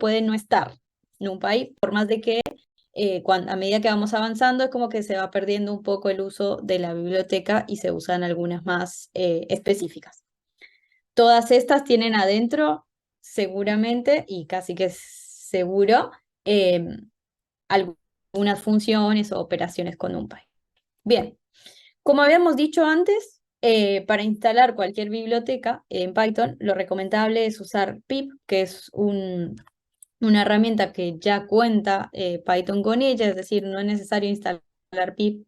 puede no estar NumPy, por más de que a medida que vamos avanzando es como que se va perdiendo un poco el uso de la biblioteca y se usan algunas más específicas. Todas estas tienen adentro, seguramente, y casi que seguro, algunas funciones o operaciones con NumPy. Bien, como habíamos dicho antes, para instalar cualquier biblioteca en Python, lo recomendable es usar pip, que es una herramienta que ya cuenta Python con ella, es decir, no es necesario instalar pip.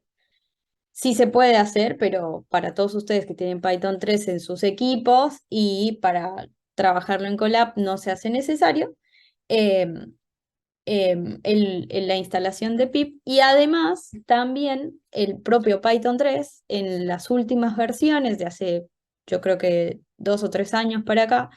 Sí se puede hacer, pero para todos ustedes que tienen Python 3 en sus equipos y para trabajarlo en Colab no se hace necesario la instalación de pip, y además también el propio Python 3 en las últimas versiones de hace, yo creo que 2 o 3 años para acá,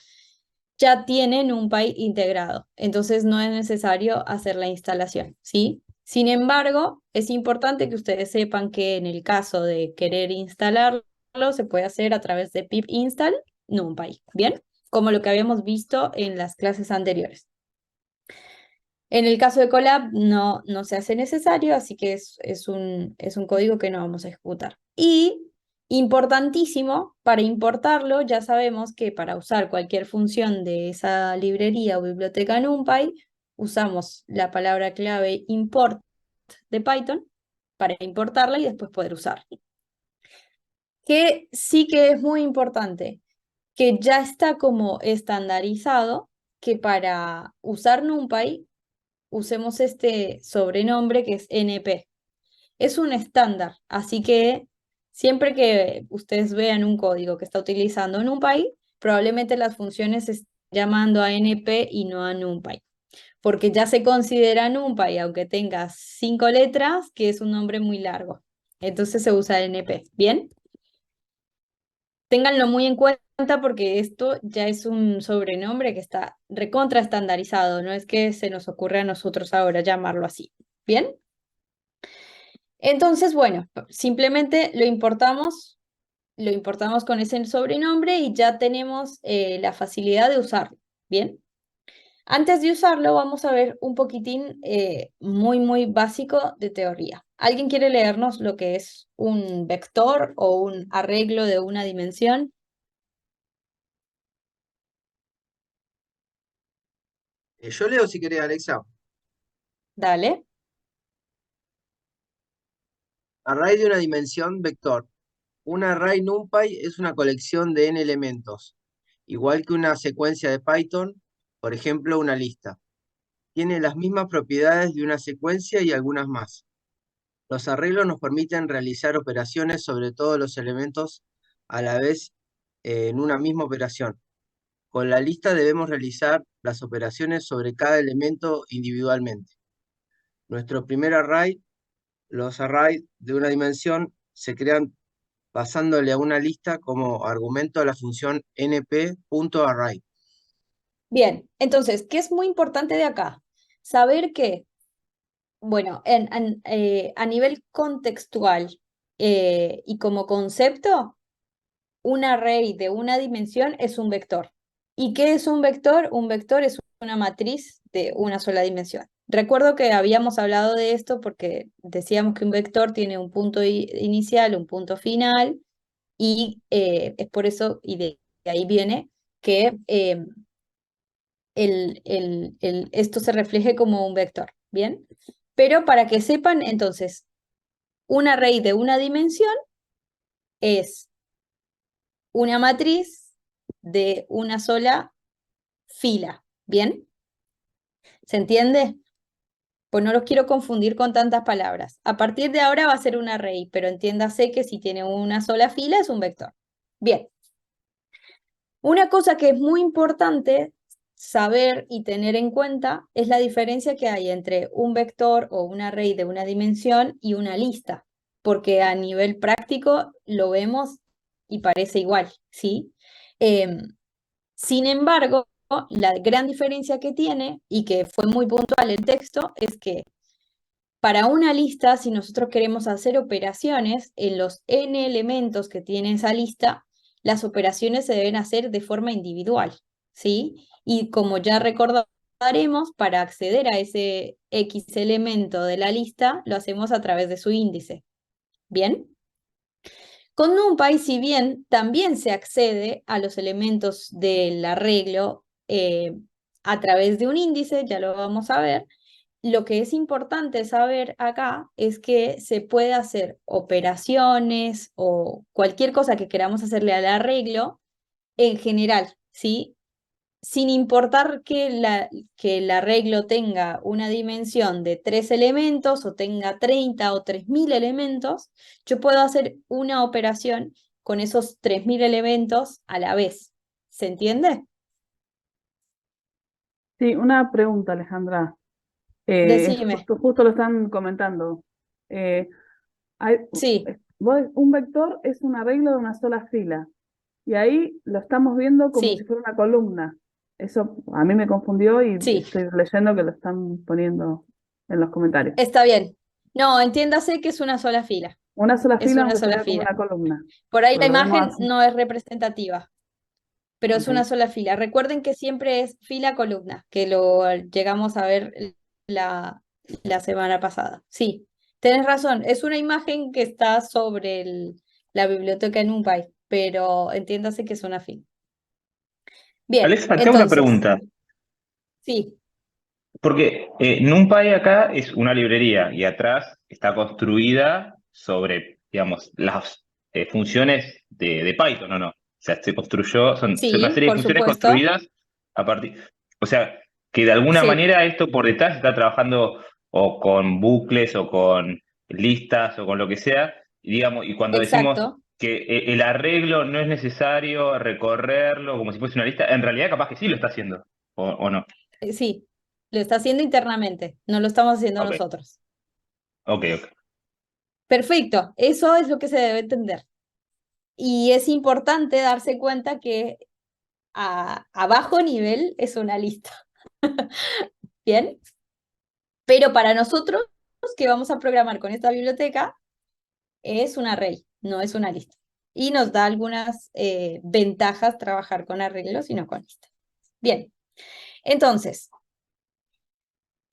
ya tienen un NumPy integrado, entonces no es necesario hacer la instalación, ¿sí? Sin embargo, es importante que ustedes sepan que en el caso de querer instalarlo, se puede hacer a través de pip install NumPy, ¿bien? Como lo que habíamos visto en las clases anteriores. En el caso de Colab no se hace necesario, así que es un código que no vamos a ejecutar. Y importantísimo, para importarlo, ya sabemos que para usar cualquier función de esa librería o biblioteca NumPy, usamos la palabra clave import de Python para importarla y después poder usarla. Que sí que es muy importante, que ya está como estandarizado que para usar NumPy usemos este sobrenombre que es NP. Es un estándar, así que siempre que ustedes vean un código que está utilizando NumPy, probablemente las funciones estén llamando a NP y no a NumPy, porque ya se considera NumPy, aunque tenga 5 letras, que es un nombre muy largo. Entonces se usa NP, ¿bien? Ténganlo muy en cuenta porque esto ya es un sobrenombre que está recontra estandarizado, no es que se nos ocurra a nosotros ahora llamarlo así. ¿Bien? Entonces, bueno, simplemente lo importamos con ese sobrenombre y ya tenemos la facilidad de usarlo. ¿Bien? Antes de usarlo, vamos a ver un poquitín muy básico de teoría. ¿Alguien quiere leernos lo que es un vector o un arreglo de una dimensión? Yo leo si querés, Alexa. Dale. Array de una dimensión vector. Un array NumPy es una colección de n elementos, igual que una secuencia de Python, por ejemplo, una lista. Tiene las mismas propiedades de una secuencia y algunas más. Los arreglos nos permiten realizar operaciones sobre todos los elementos a la vez en una misma operación. Con la lista debemos realizar las operaciones sobre cada elemento individualmente. Nuestro primer array, los arrays de una dimensión, se crean pasándole a una lista como argumento a la función np.array. Bien, entonces, ¿qué es muy importante de acá? Saber que, bueno, a nivel contextual y como concepto, un array de una dimensión es un vector. ¿Y qué es un vector? Un vector es una matriz de una sola dimensión. Recuerdo que habíamos hablado de esto porque decíamos que un vector tiene un punto inicial, un punto final, y es por eso, y de ahí viene que esto se refleje como un vector, ¿bien? Pero para que sepan, entonces, un array de una dimensión es una matriz de una sola fila, ¿bien? ¿Se entiende? Pues no los quiero confundir con tantas palabras. A partir de ahora va a ser un array, pero entiéndase que si tiene una sola fila es un vector. Bien, una cosa que es muy importante saber y tener en cuenta es la diferencia que hay entre un vector o un array de una dimensión y una lista, porque a nivel práctico lo vemos y parece igual, ¿sí? Sin embargo, la gran diferencia que tiene y que fue muy puntual el texto es que para una lista, si nosotros queremos hacer operaciones en los n elementos que tiene esa lista, las operaciones se deben hacer de forma individual, ¿sí? Y como ya recordaron haremos para acceder a ese X elemento de la lista, lo hacemos a través de su índice. ¿Bien? Con NumPy, si bien también se accede a los elementos del arreglo a través de un índice, ya lo vamos a ver, lo que es importante saber acá es que se puede hacer operaciones o cualquier cosa que queramos hacerle al arreglo en general, ¿sí? Sin importar que el arreglo tenga una dimensión de 3 elementos o tenga 30 o 3000 elementos, yo puedo hacer una operación con esos 3000 elementos a la vez. ¿Se entiende? Sí, una pregunta, Alejandra. Decime. Justo lo están comentando. Eh, hay- Sí, un vector es un arreglo de una sola fila. Y ahí lo estamos viendo como si sí, fuera una columna. Eso a mí me confundió y sí, estoy leyendo que lo están poniendo en los comentarios. está bien. No, entiéndase que es una sola fila. Una sola Es fila, una aunque se sola vea como fila. una columna. Por ahí Pues la lo vemos imagen así. no es representativa, pero es una Ok. sola fila. Recuerden que siempre es fila-columna, que lo llegamos a ver la, la semana pasada. Sí, tenés razón, es una imagen que está sobre la biblioteca en NumPy, pero entiéndase que es una fila. Bien, Alexa, te hago una entonces, pregunta, sí, porque NumPy acá es una librería y atrás está construida sobre, digamos, las funciones de Python, ¿o no? O sea, se construyó, son una sí, serie de por funciones supuesto, construidas a partir, o sea, que de alguna sí, manera esto por detrás está trabajando o con bucles o con listas o con lo que sea, y digamos, y cuando decimos exacto, que el arreglo no es necesario recorrerlo como si fuese una lista, en realidad capaz que sí lo está haciendo, o no. sí, lo está haciendo internamente, no lo estamos haciendo Ok, nosotros. ok, ok. Perfecto, eso es lo que se debe entender. Y es importante darse cuenta que a bajo nivel es una lista. ¿Bien? Pero para nosotros que vamos a programar con esta biblioteca es un array, no es una lista. Y nos da algunas ventajas trabajar con arreglos y no con listas. Bien, entonces,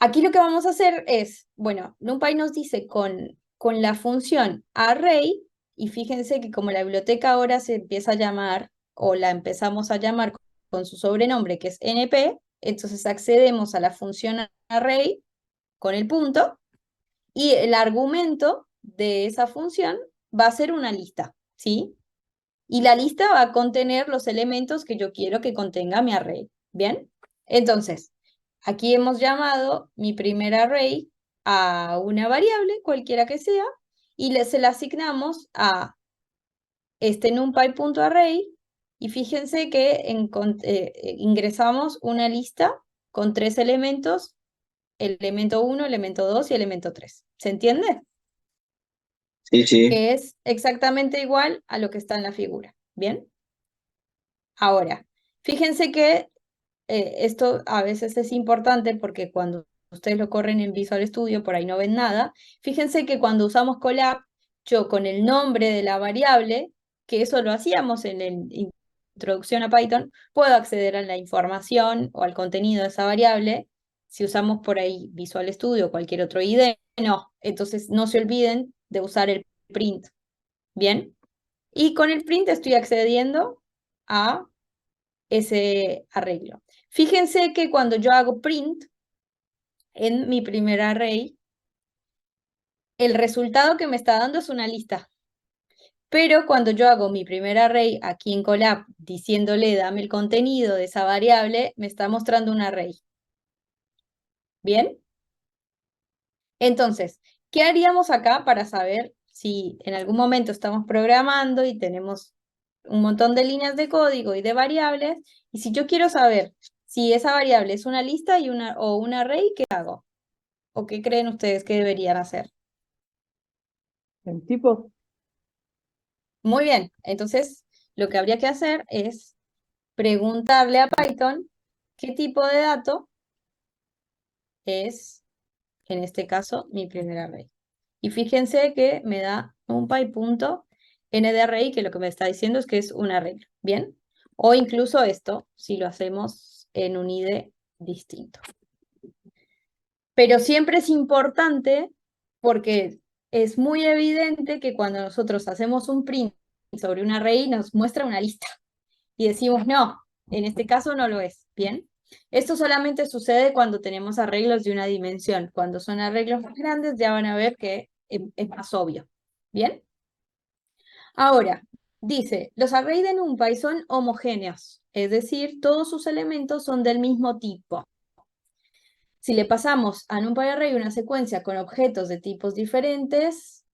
aquí lo que vamos a hacer es, bueno, NumPy nos dice con la función array, y fíjense que como la biblioteca ahora se empieza a llamar, o la empezamos a llamar con su sobrenombre, que es NP, entonces accedemos a la función array con el punto, y el argumento de esa función va a ser una lista, ¿sí? Y la lista va a contener los elementos que yo quiero que contenga mi array, ¿bien? Entonces, aquí hemos llamado mi primer array a una variable, cualquiera que sea, y se la asignamos a este numpy.array, y fíjense que ingresamos una lista con 3 elementos, elemento 1, elemento 2 y elemento 3. ¿Se entiende? Sí, sí. Que es exactamente igual a lo que está en la figura. ¿Bien? Ahora, fíjense que esto a veces es importante porque cuando ustedes lo corren en Visual Studio, por ahí no ven nada. Fíjense que cuando usamos collab, yo con el nombre de la variable, que eso lo hacíamos en la introducción a Python, puedo acceder a la información o al contenido de esa variable. Si usamos por ahí Visual Studio o cualquier otro IDE, no. Entonces no se olviden de usar el print. ¿Bien? Y con el print estoy accediendo a ese arreglo. Fíjense que cuando yo hago print en mi primer array, el resultado que me está dando es una lista. Pero cuando yo hago mi primer array aquí en Colab diciéndole dame el contenido de esa variable, me está mostrando un array. ¿Bien? Entonces, ¿qué haríamos acá para saber si en algún momento estamos programando y tenemos un montón de líneas de código y de variables? Y si yo quiero saber si esa variable es una lista o un array, ¿qué hago? ¿O qué creen ustedes que deberían hacer? El tipo, Muy bien, entonces lo que habría que hacer es preguntarle a Python qué tipo de dato es, en este caso, mi primer array. Y fíjense que me da un numpy.n de array, que lo que me está diciendo es que es un arreglo, ¿bien? O incluso esto, si lo hacemos en un IDE distinto. Pero siempre es importante porque es muy evidente que cuando nosotros hacemos un print sobre un array nos muestra una lista y decimos no, en este caso no lo es, ¿bien? Esto solamente sucede cuando tenemos arreglos de una dimensión. Cuando son arreglos más grandes ya van a ver que es más obvio, ¿bien? Ahora, dice, los arrays de NumPy son homogéneos, es decir, todos sus elementos son del mismo tipo. Si le pasamos a NumPy Array una secuencia con objetos de tipos diferentes,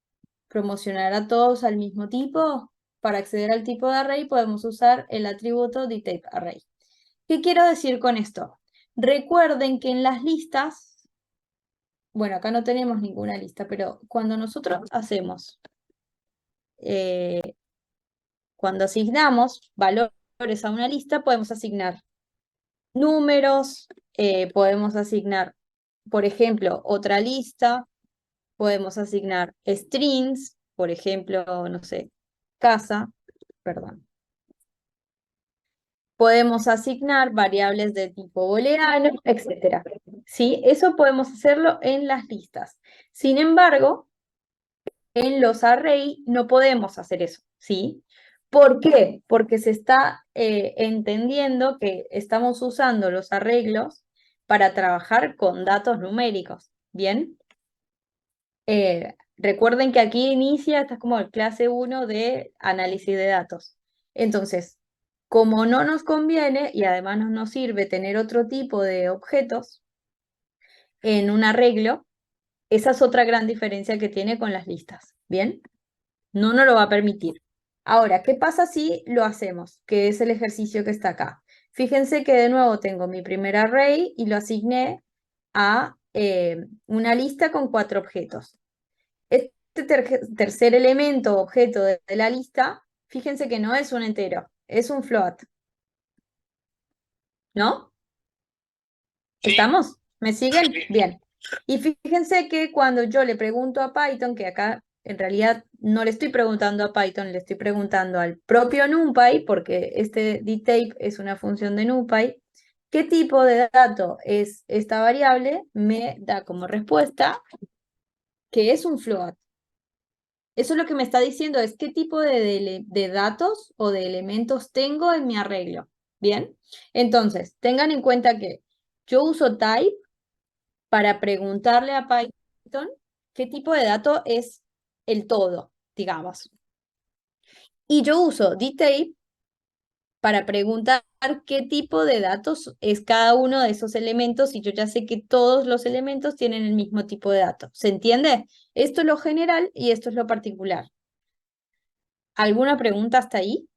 promocionará todos al mismo tipo. Para acceder al tipo de array podemos usar el atributo dtypeArray. ¿Qué quiero decir con esto? Recuerden que en las listas, bueno, acá no tenemos ninguna lista, pero cuando nosotros hacemos, cuando asignamos valores a una lista, podemos asignar números, podemos asignar, por ejemplo, otra lista, podemos asignar strings, por ejemplo, no sé, casa, perdón. Podemos asignar variables de tipo booleano, etc. ¿Sí? Eso podemos hacerlo en las listas. Sin embargo, en los array no podemos hacer eso, ¿sí? ¿Por qué? Porque se está entendiendo que estamos usando los arreglos para trabajar con datos numéricos, ¿bien? Recuerden que aquí inicia, esta es como el clase 1 de análisis de datos. Entonces, como no nos conviene y además no nos sirve tener otro tipo de objetos en un arreglo, esa es otra gran diferencia que tiene con las listas, ¿bien? No nos lo va a permitir. Ahora, ¿qué pasa si lo hacemos? Que es el ejercicio que está acá. Fíjense que de nuevo tengo mi primer array y lo asigné a una lista con 4 objetos. Este tercer elemento, objeto de la lista, fíjense que no es un entero, es un float. ¿No? Sí. ¿Estamos? ¿Me siguen? Sí. Bien. Y fíjense que cuando yo le pregunto a Python, que acá en realidad no le estoy preguntando a Python, le estoy preguntando al propio NumPy, porque este dtape es una función de NumPy, ¿qué tipo de dato es esta variable? Me da como respuesta que es un float. Eso es lo que me está diciendo, es qué tipo de datos o de elementos tengo en mi arreglo. ¿Bien? Entonces, tengan en cuenta que yo uso type para preguntarle a Python qué tipo de dato es el todo, digamos. Y yo uso dtape para preguntar qué tipo de datos es cada uno de esos elementos y yo ya sé que todos los elementos tienen el mismo tipo de datos. ¿Se entiende? Esto es lo general y esto es lo particular. ¿Alguna pregunta hasta ahí?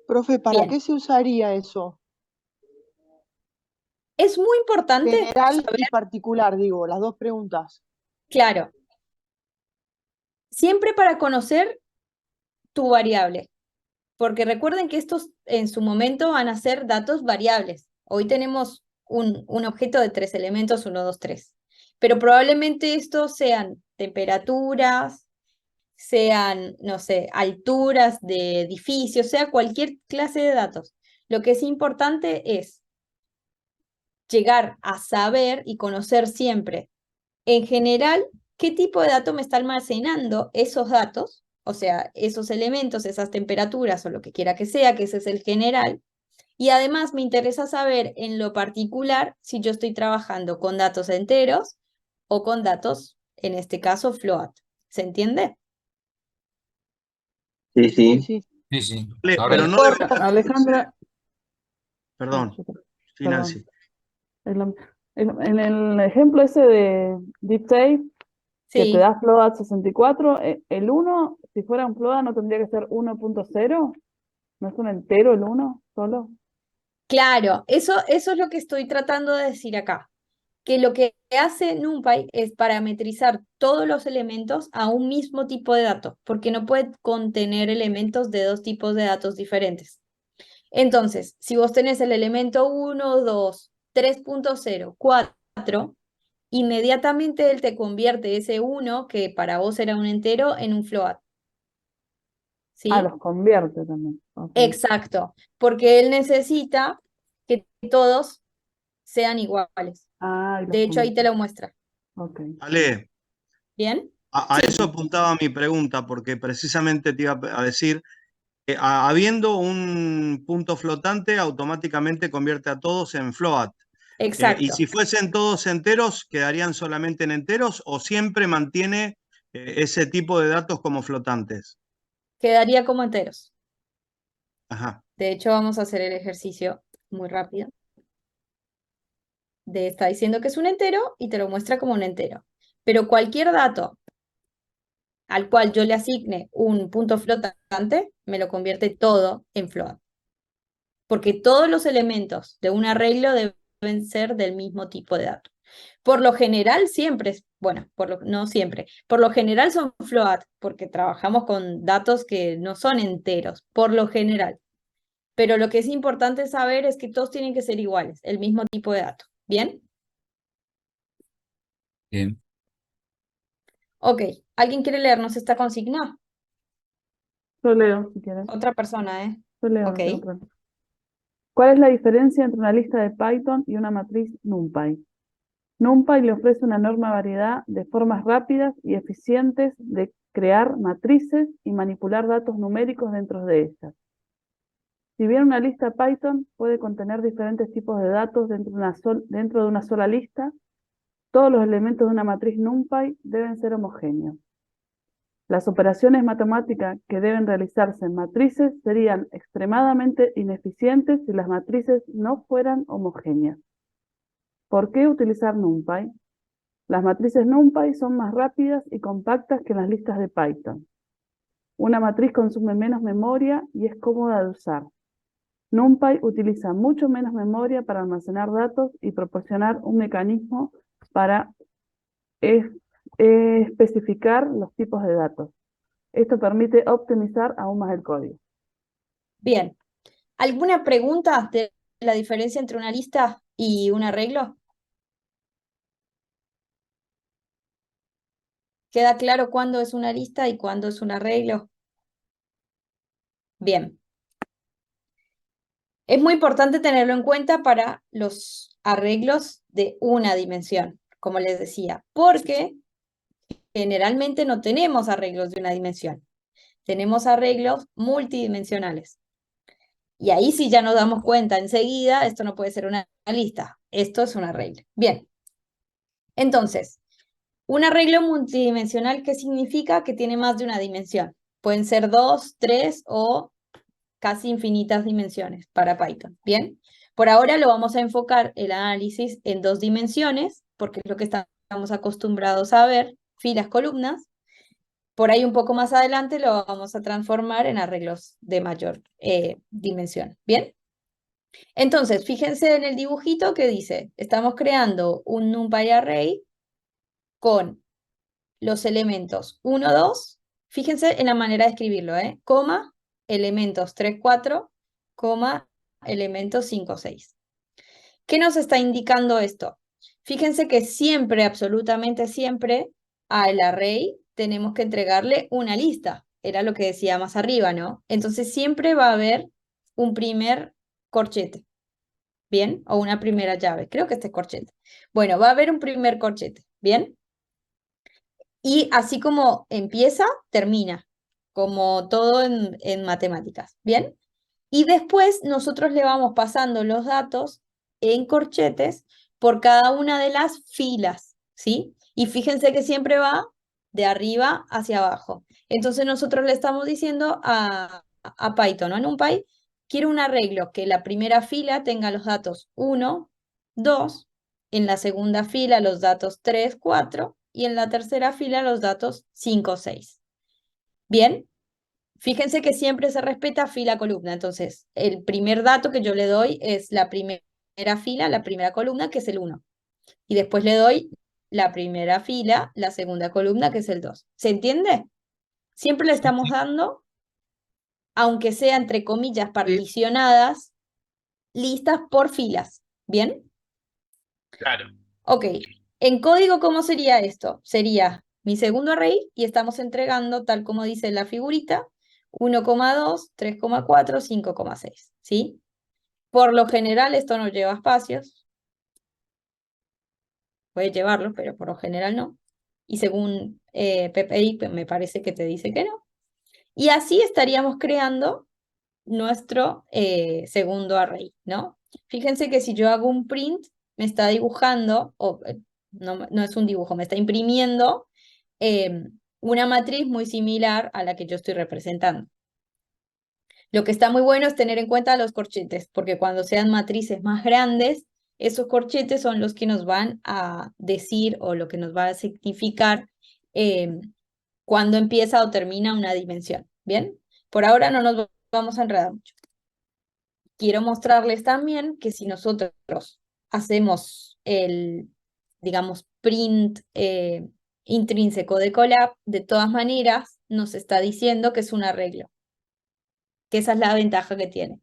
Profe, ¿para Bien. qué se usaría eso? Es muy importante General saber, y particular, digo, las dos preguntas. claro, siempre para conocer tu variable, porque recuerden que estos en su momento van a ser datos variables. Hoy tenemos un objeto de 3 elementos, 1, 2, 3. Pero probablemente estos sean temperaturas, sean, no sé, alturas de edificios, sea cualquier clase de datos. Lo que es importante es llegar a saber y conocer siempre, en general, qué tipo de dato me está almacenando esos datos, o sea, esos elementos, esas temperaturas o lo que quiera que sea, que ese es el general. Y además me interesa saber en lo particular si yo estoy trabajando con datos enteros o con datos, en este caso, float. ¿Se entiende? Sí, Sí, sí. sí. Sí, sí. Pero Ahora, no debe ser. Alejandra, Perdón, yo- sí, perdón. Nancy. En el ejemplo ese de dtape, que te Sí, da float 64, el 1, si fuera un float, ¿no tendría que ser 1.0? ¿No es un entero el 1 solo? claro, eso es lo que estoy tratando de decir acá. Que lo que hace NumPy es parametrizar todos los elementos a un mismo tipo de dato, porque no puede contener elementos de 2 tipos de datos diferentes. Entonces, si vos tenés el elemento 1, 2, 3.0, 4, inmediatamente él te convierte ese 1, que para vos era un entero, en un float. ¿sí? Ah, los convierte también. Ok. Exacto, porque él necesita que todos sean iguales. Ah, y los De hecho, ahí te convierte. lo muestra. Ok. Ale, ¿Bien? a Sí, eso apuntaba mi pregunta, porque precisamente te iba a decir, habiendo un punto flotante, automáticamente convierte a todos en float. Y exacto. si fuesen todos enteros, ¿quedarían solamente en enteros o siempre mantiene ese tipo de datos como flotantes? Quedaría como enteros. Ajá. De hecho, vamos a hacer el ejercicio muy rápido. Está diciendo que es un entero y te lo muestra como un entero. Pero cualquier dato al cual yo le asigne un punto flotante, me lo convierte todo en float. Porque todos los elementos de un arreglo deben ser del mismo tipo de dato. Por lo general siempre, bueno, no siempre, por lo general son float, porque trabajamos con datos que no son enteros, por lo general. Pero lo que es importante saber es que todos tienen que ser iguales, el mismo tipo de dato. ¿Bien? Bien. Ok, ¿alguien quiere leernos esta consigna? Yo leo, si quieres. Otra persona, ¿eh? Yo leo, Ok. no tengo problema. ¿Cuál es la diferencia entre una lista de Python y una matriz NumPy? NumPy le ofrece una enorme variedad de formas rápidas y eficientes de crear matrices y manipular datos numéricos dentro de ellas. Si bien una lista Python puede contener diferentes tipos de datos dentro de una sola lista, todos los elementos de una matriz NumPy deben ser homogéneos. Las operaciones matemáticas que deben realizarse en matrices serían extremadamente ineficientes si las matrices no fueran homogéneas. ¿Por qué utilizar NumPy? Las matrices NumPy son más rápidas y compactas que las listas de Python. Una matriz consume menos memoria y es cómoda de usar. NumPy utiliza mucho menos memoria para almacenar datos y proporcionar un mecanismo para especificar los tipos de datos. Esto permite optimizar aún más el código. Bien. ¿Alguna pregunta de la diferencia entre una lista y un arreglo? ¿Queda claro cuándo es una lista y cuándo es un arreglo? Bien. Es muy importante tenerlo en cuenta para los arreglos de una dimensión, como les decía, porque generalmente no tenemos arreglos de una dimensión, tenemos arreglos multidimensionales. Y ahí sí ya nos damos cuenta enseguida, esto no puede ser una lista, esto es un arreglo. Bien, entonces, un arreglo multidimensional, ¿qué significa? Que tiene más de una dimensión. Pueden ser 2, 3 o casi infinitas dimensiones para Python. Bien, por ahora lo vamos a enfocar el análisis en 2 dimensiones, porque es lo que estamos acostumbrados a ver, filas, columnas. Por ahí un poco más adelante lo vamos a transformar en arreglos de mayor dimensión. Bien, entonces fíjense en el dibujito que dice, estamos creando un NumPy array con los elementos 1, 2, fíjense en la manera de escribirlo, coma, elementos 3, 4, coma, elementos 5, 6. ¿Qué nos está indicando esto? Fíjense que siempre, absolutamente siempre, al array tenemos que entregarle una lista. Era lo que decía más arriba, ¿no? Entonces siempre va a haber un primer corchete, ¿bien? O una primera llave. Creo que este es corchete. Bueno, va a haber un primer corchete, ¿bien? Y así como empieza, termina, como todo en matemáticas, ¿bien? Y después nosotros le vamos pasando los datos en corchetes por cada una de las filas, ¿sí? Y fíjense que siempre va de arriba hacia abajo. Entonces nosotros le estamos diciendo a Python, ¿no? En NumPy, quiero un arreglo que la primera fila tenga los datos 1, 2, en la segunda fila los datos 3, 4 y en la tercera fila los datos 5, 6. ¿Bien? Fíjense que siempre se respeta fila-columna. Entonces, el primer dato que yo le doy es la primera fila, la primera columna, que es el 1. Y después le doy la primera fila, la segunda columna, que es el 2. ¿Se entiende? Siempre le estamos dando, aunque sea entre comillas particionadas, listas por filas. ¿Bien? Claro. Ok. En código, ¿cómo sería esto? Sería mi segundo array y estamos entregando, tal como dice la figurita, 1,2, 3,4, 5,6, ¿sí? Por lo general esto no lleva espacios, puede llevarlo, pero por lo general no. Y según PPI me parece que te dice que no. Y así estaríamos creando nuestro segundo array, ¿no? Fíjense que si yo hago un print, me está dibujando, o no es un dibujo, me está imprimiendo una matriz muy similar a la que yo estoy representando. Lo que está muy bueno es tener en cuenta los corchetes, porque cuando sean matrices más grandes, esos corchetes son los que nos van a decir o lo que nos va a significar cuando empieza o termina una dimensión. ¿Bien? Por ahora no nos vamos a enredar mucho. Quiero mostrarles también que si nosotros hacemos el, digamos, print intrínseco de Colab, de todas maneras nos está diciendo que es un arreglo, que esa es la ventaja que tiene.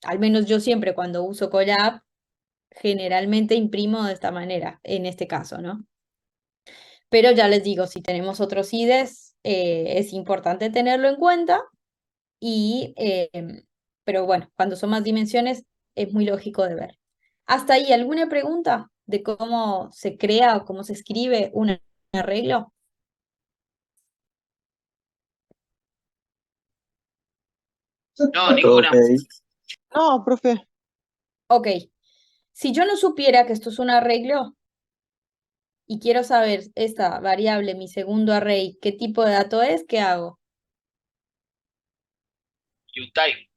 Al menos yo siempre cuando uso Colab, generalmente imprimo de esta manera, en este caso, ¿no? Pero ya les digo, si tenemos otros IDEs, es importante tenerlo en cuenta. Pero bueno, cuando son más dimensiones, es muy lógico de ver. ¿Hasta ahí alguna pregunta de cómo se crea o cómo se escribe un arreglo? No, ninguna. No, profe. Ok, si yo no supiera que esto es un arreglo y quiero saber esta variable, mi segundo array, qué tipo de dato es, ¿qué hago? Y un type.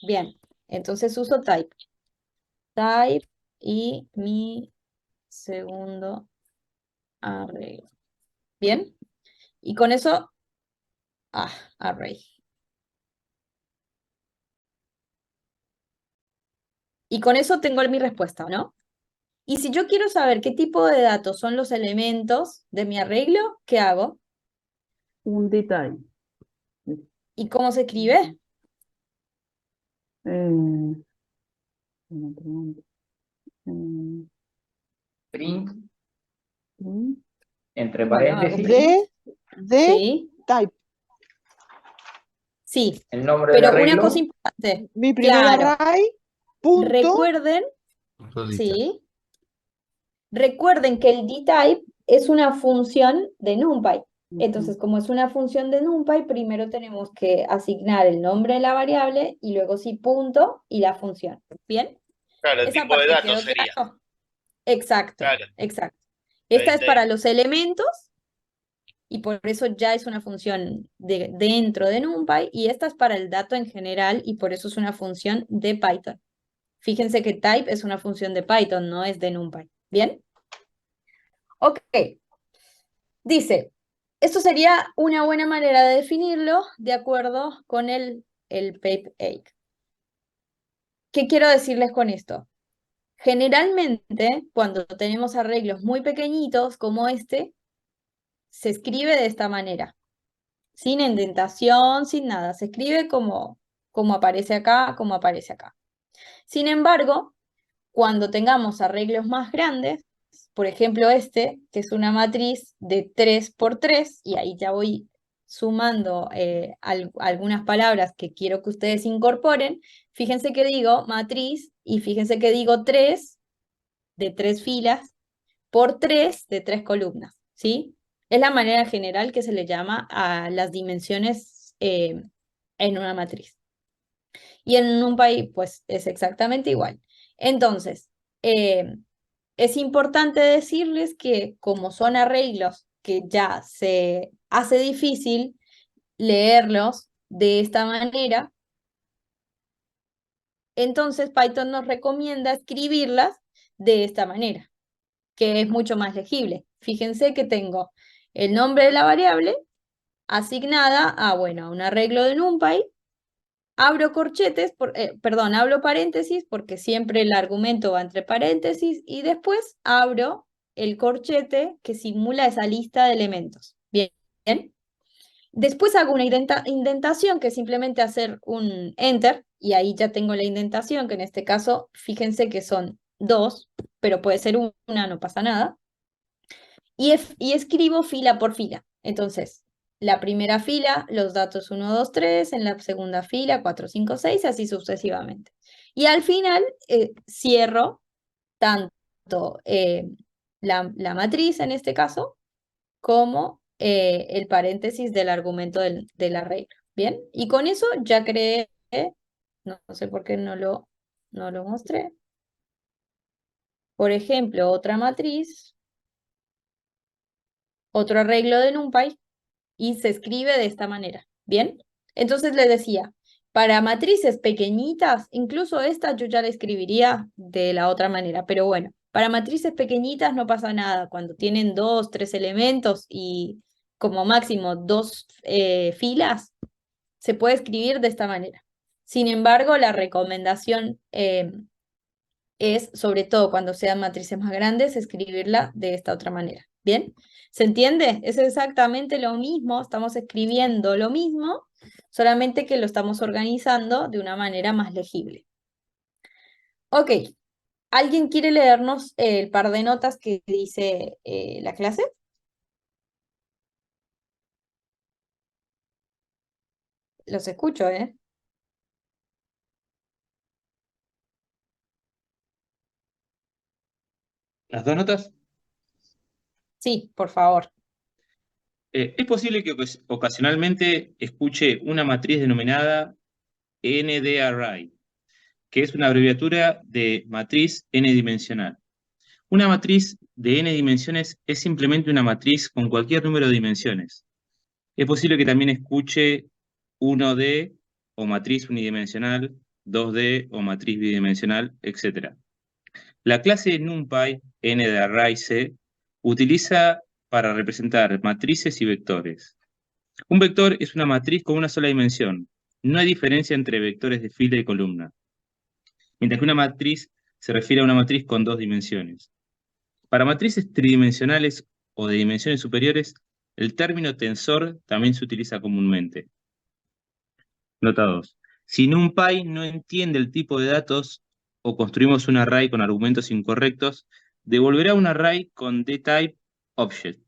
Bien, entonces uso type. Type y mi segundo arreglo. ¿Bien? Y con eso, array. Y con eso tengo mi respuesta, ¿no? Y si yo quiero saber qué tipo de datos son los elementos de mi arreglo, ¿qué hago? Un detalle. ¿Y cómo se escribe? Una pregunta. Print, ¿Sí? entre Bueno, paréntesis, sí, type. sí. el nombre del Pero una cosa arreglo. importante, Mi primer claro, array, punto. recuerden, sí, recuerden que el dtype es una función de NumPy. Entonces, como es una función de NumPy, primero tenemos que asignar el nombre de la variable y luego sí punto y la función. ¿Bien? Claro, el Esa tipo de parte datos quedó sería. claro. Exacto, Claro. exacto. Está Esta bien, es está para bien. los elementos y por eso ya es una función dentro de NumPy y esta es para el dato en general y por eso es una función de Python. Fíjense que type es una función de Python, no es de NumPy. ¿Bien? Ok. Dice, esto sería una buena manera de definirlo de acuerdo con el PAPE. ¿Qué quiero decirles con esto? Generalmente, cuando tenemos arreglos muy pequeñitos como este, se escribe de esta manera, sin indentación, sin nada. Se escribe como aparece acá, como aparece acá. Sin embargo, cuando tengamos arreglos más grandes, por ejemplo este, que es una matriz de 3 por 3, y ahí ya voy sumando algunas palabras que quiero que ustedes incorporen, fíjense que digo matriz y fíjense que digo 3 de 3 filas por 3 de 3 columnas, ¿sí? Es la manera general que se le llama a las dimensiones en una matriz. Y en NumPy, pues es exactamente igual. Entonces, es importante decirles que como son arreglos que ya se hace difícil leerlos de esta manera, entonces Python nos recomienda escribirlas de esta manera, que es mucho más legible. Fíjense que tengo el nombre de la variable asignada a, bueno, a un arreglo de NumPy. Abro corchetes, abro paréntesis porque siempre el argumento va entre paréntesis y después abro el corchete que simula esa lista de elementos. Bien, bien. Después hago una indentación que es simplemente hacer un enter y ahí ya tengo la indentación que en este caso, fíjense que son 2, pero puede ser una, no pasa nada. Y escribo fila por fila. Entonces, la primera fila los datos 1, 2, 3, en la segunda fila 4, 5, 6, así sucesivamente. Y al final cierro tanto la matriz en este caso como el paréntesis del argumento de la regla. ¿Bien? Y con eso ya creé, no sé por qué no lo mostré. Por ejemplo, otra matriz, otro arreglo de NumPy, y se escribe de esta manera. ¿Bien? Entonces les decía, para matrices pequeñitas, incluso esta yo ya la escribiría de la otra manera, pero bueno, para matrices pequeñitas no pasa nada. Cuando tienen 2, 3 elementos y como máximo 2 filas, se puede escribir de esta manera. Sin embargo, la recomendación es, sobre todo cuando sean matrices más grandes, escribirla de esta otra manera. ¿Bien? ¿Se entiende? Es exactamente lo mismo, estamos escribiendo lo mismo, solamente que lo estamos organizando de una manera más legible. Ok, ¿alguien quiere leernos el par de notas que dice la clase? Los escucho, ¿eh? Las dos notas. Sí, por favor. Es posible que ocasionalmente escuche una matriz denominada ND-array, que es una abreviatura de matriz n-dimensional. Una matriz de n dimensiones es simplemente una matriz con cualquier número de dimensiones. Es posible que también escuche 1D o matriz unidimensional, 2D o matriz bidimensional, etc. La clase NumPy, n de array c, utiliza para representar matrices y vectores. Un vector es una matriz con una sola dimensión. No hay diferencia entre vectores de fila y columna. Mientras que una matriz se refiere a una matriz con dos dimensiones. Para matrices tridimensionales o de dimensiones superiores, el término tensor también se utiliza comúnmente. Nota 2. Si NumPy no entiende el tipo de datos o construimos un array con argumentos incorrectos, devolverá un array con dtype object.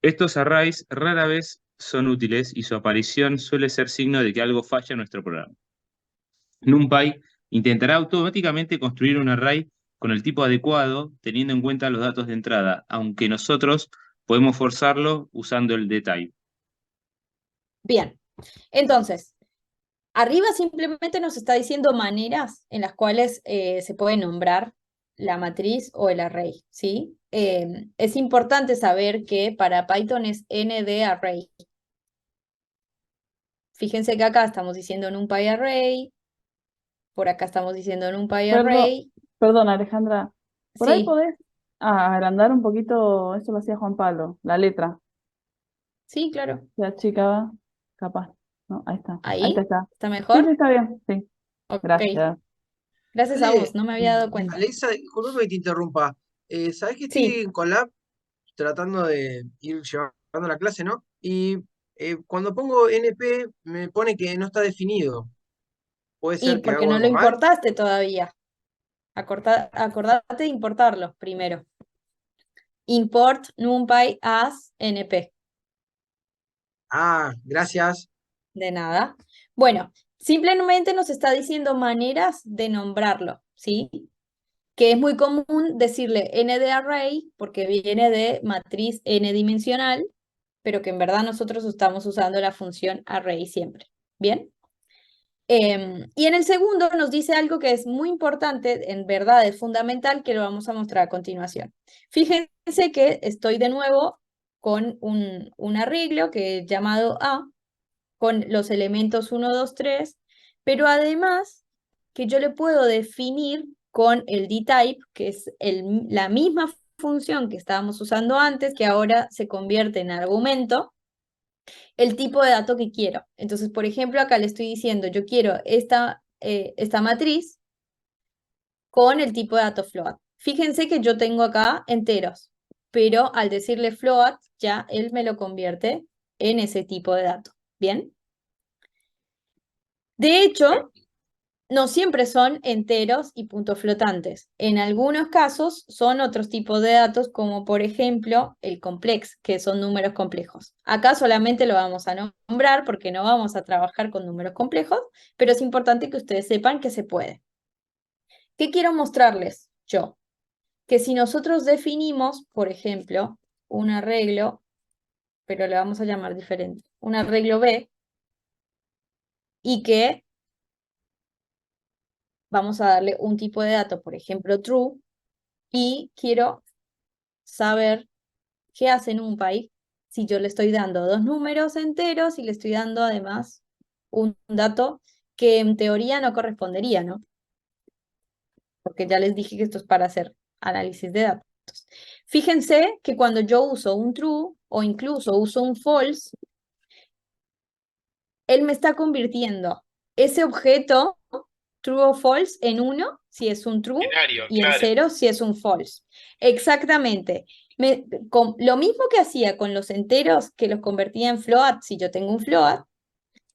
Estos arrays rara vez son útiles y su aparición suele ser signo de que algo falla en nuestro programa. NumPy intentará automáticamente construir un array con el tipo adecuado, teniendo en cuenta los datos de entrada, aunque nosotros podemos forzarlo usando el dtype. Bien, entonces, arriba simplemente nos está diciendo maneras en las cuales se puede nombrar la matriz o el array, ¿sí? Es importante saber que para Python es ND-array. Fíjense que acá estamos diciendo NumPy array, por acá estamos diciendo NumPy array. Perdón, Alejandra. Por ahí Sí, podés agrandar un poquito, eso lo hacía Juan Pablo, la letra. sí, claro. La chica, capaz. No, ahí está. Ahí ¿Ahí? está. ¿Está Sí, sí, mejor? está bien. Sí, Ok. gracias. Gracias a vos, Ale, no me había dado cuenta. Alexa, disculpe que te interrumpa. ¿Sabés que estoy Sí, en Colab tratando de ir llevando la clase, ¿no? Y cuando pongo NP me pone que no está definido. ¿Puede y ser que porque hago no lo algo mal? importaste todavía. Acordate de importarlo primero. Import NumPy as NP. Ah, gracias. De nada. Bueno, simplemente nos está diciendo maneras de nombrarlo, ¿sí? Que es muy común decirle n de array porque viene de matriz n dimensional, pero que en verdad nosotros estamos usando la función array siempre. ¿Bien? Y en el segundo nos dice algo que es muy importante, en verdad es fundamental, que lo vamos a mostrar a continuación. Fíjense que estoy de nuevo con un arreglo que es llamado A, con los elementos 1, 2, 3, pero además que yo le puedo definir con el dtype, que es la misma función que estábamos usando antes, que ahora se convierte en argumento, el tipo de dato que quiero. Entonces, por ejemplo, acá le estoy diciendo, yo quiero esta matriz con el tipo de dato float. Fíjense que yo tengo acá enteros, pero al decirle float, ya él me lo convierte en ese tipo de dato. ¿Bien? De hecho, no siempre son enteros y puntos flotantes. En algunos casos son otros tipos de datos, como por ejemplo el complex, que son números complejos. Acá solamente lo vamos a nombrar porque no vamos a trabajar con números complejos, pero es importante que ustedes sepan que se puede. ¿Qué quiero mostrarles yo? Que si nosotros definimos, por ejemplo, un arreglo, pero le vamos a llamar diferente, un arreglo B, y que vamos a darle un tipo de dato, por ejemplo, true, y quiero saber qué hace NumPy si yo le estoy dando dos números enteros y le estoy dando además un dato que en teoría no correspondería, ¿no? Porque ya les dije que esto es para hacer análisis de datos. Fíjense que cuando yo uso un true o incluso uso un false, él me está convirtiendo ese objeto true o false en 1 si es un true Binario, y en claro. 0 si es un false. Exactamente. Lo mismo que hacía con los enteros, que los convertía en float si yo tengo un float,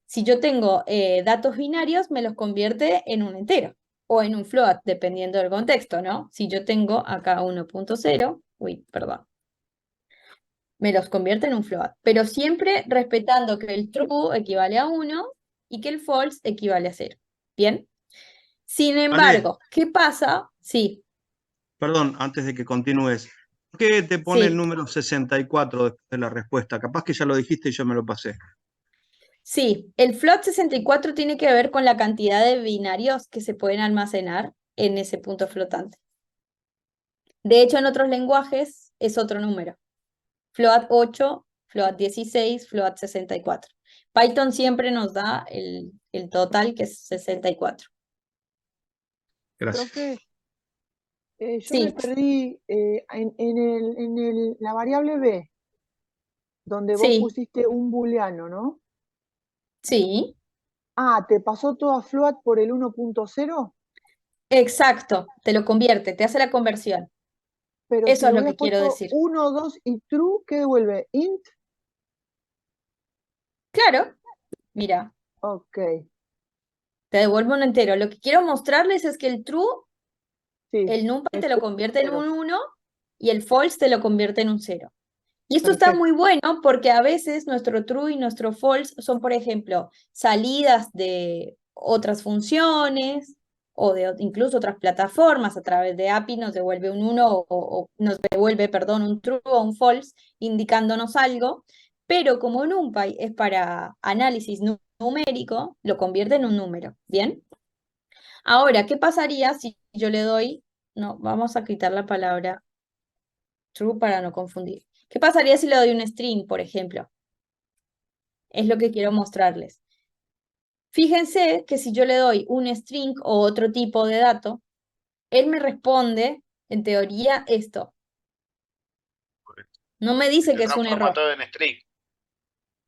si yo tengo datos binarios, me los convierte en un entero o en un float, dependiendo del contexto, ¿no? Si yo tengo acá 1.0, perdón, me los convierte en un float, pero siempre respetando que el true equivale a 1 y que el false equivale a 0. ¿Bien? Sin embargo, ¿qué pasa? Sí, Perdón, antes de que continúes. ¿Por qué te pone el sí, número 64 después de la respuesta? Capaz que ya lo dijiste y yo me lo pasé. sí. El float 64 tiene que ver con la cantidad de binarios que se pueden almacenar en ese punto flotante. De hecho, en otros lenguajes es otro número. Float 8, float 16, float 64. Python siempre nos da el total, que es 64. Gracias. Profe, yo me Sí, perdí la variable B, donde vos sí, pusiste un booleano, ¿no? sí, Ah, ¿te pasó todo a float por el 1.0? exacto. Te lo convierte, te hace la conversión. Pero si Eso es le lo que hubieras quiero puesto decir. 1, 2 y true, ¿qué devuelve? ¿Int? Claro, mira, Ok, te devuelvo un entero. Lo que quiero mostrarles es que el true, sí, el NumPy es te lo un convierte en un 0. 1 y el false te lo convierte en un 0. Y esto está Perfecto. muy bueno porque a veces nuestro true y nuestro false son, por ejemplo, salidas de otras funciones o de incluso otras plataformas. A través de API nos devuelve un 1 o nos devuelve, perdón, un true o un false indicándonos algo. Pero como NumPy es para análisis numérico, lo convierte en un número. ¿Bien? Ahora, ¿qué pasaría si yo le doy, no, vamos a quitar la palabra true para no confundir? ¿Qué pasaría si le doy un string, por ejemplo? Es lo que quiero mostrarles. Fíjense que si yo le doy un string o otro tipo de dato, él me responde, en teoría, esto. No me dice Te que es un transforma error. todo en string.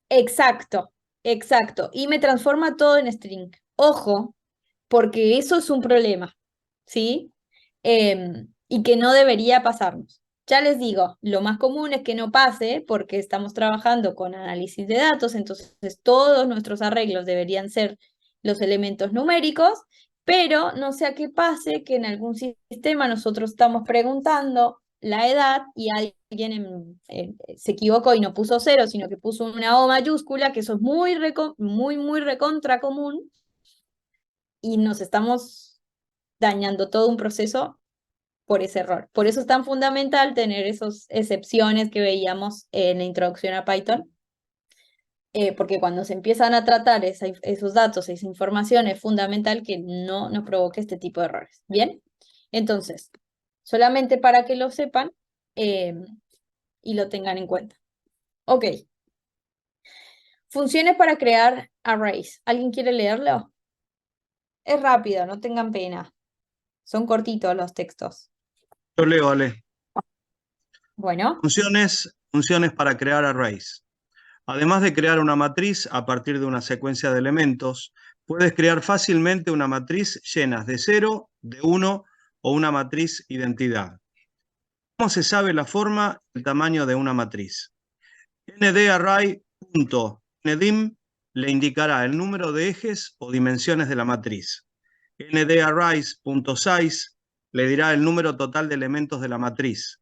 Exacto, exacto. Y me transforma todo en string. Ojo, porque eso es un problema, ¿sí? Y que no debería pasarnos. Ya les digo, lo más común es que no pase porque estamos trabajando con análisis de datos, entonces todos nuestros arreglos deberían ser los elementos numéricos, pero no sea que pase que en algún sistema nosotros estamos preguntando la edad y alguien se equivocó y no puso 0, sino que puso una O mayúscula, que eso es muy recontra común, y nos estamos dañando todo un proceso por ese error. Por eso es tan fundamental tener esas excepciones que veíamos en la introducción a Python, porque cuando se empiezan a tratar esos datos, esa información, es fundamental que no nos provoque este tipo de errores. ¿Bien? Entonces, solamente para que lo sepan y lo tengan en cuenta. Ok. Funciones para crear arrays. ¿Alguien quiere leerlo? Es rápido, no tengan pena. Son cortitos los textos. Yo leo, Ale. Bueno, Funciones para crear arrays. Además de crear una matriz a partir de una secuencia de elementos, puedes crear fácilmente una matriz llena de 0, de 1 o una matriz identidad. ¿Cómo se sabe la forma y el tamaño de una matriz? NDArray.ndim le indicará el número de ejes o dimensiones de la matriz. NDArrays.size le dirá el número total de elementos de la matriz.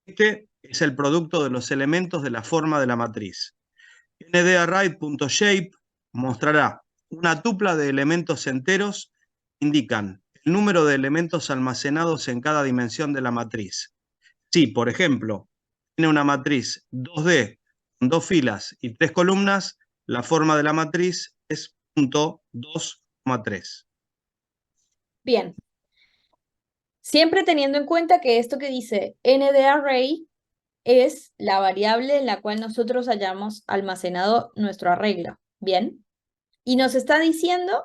Este es el producto de los elementos de la forma de la matriz. NDArray.shape mostrará una tupla de elementos enteros que indican el número de elementos almacenados en cada dimensión de la matriz. Si, por ejemplo, tiene una matriz 2D con 2 filas y 3 columnas, la forma de la matriz es .2,3. Bien. Siempre teniendo en cuenta que esto que dice NDArray es la variable en la cual nosotros hayamos almacenado nuestro arreglo. Bien. Y nos está diciendo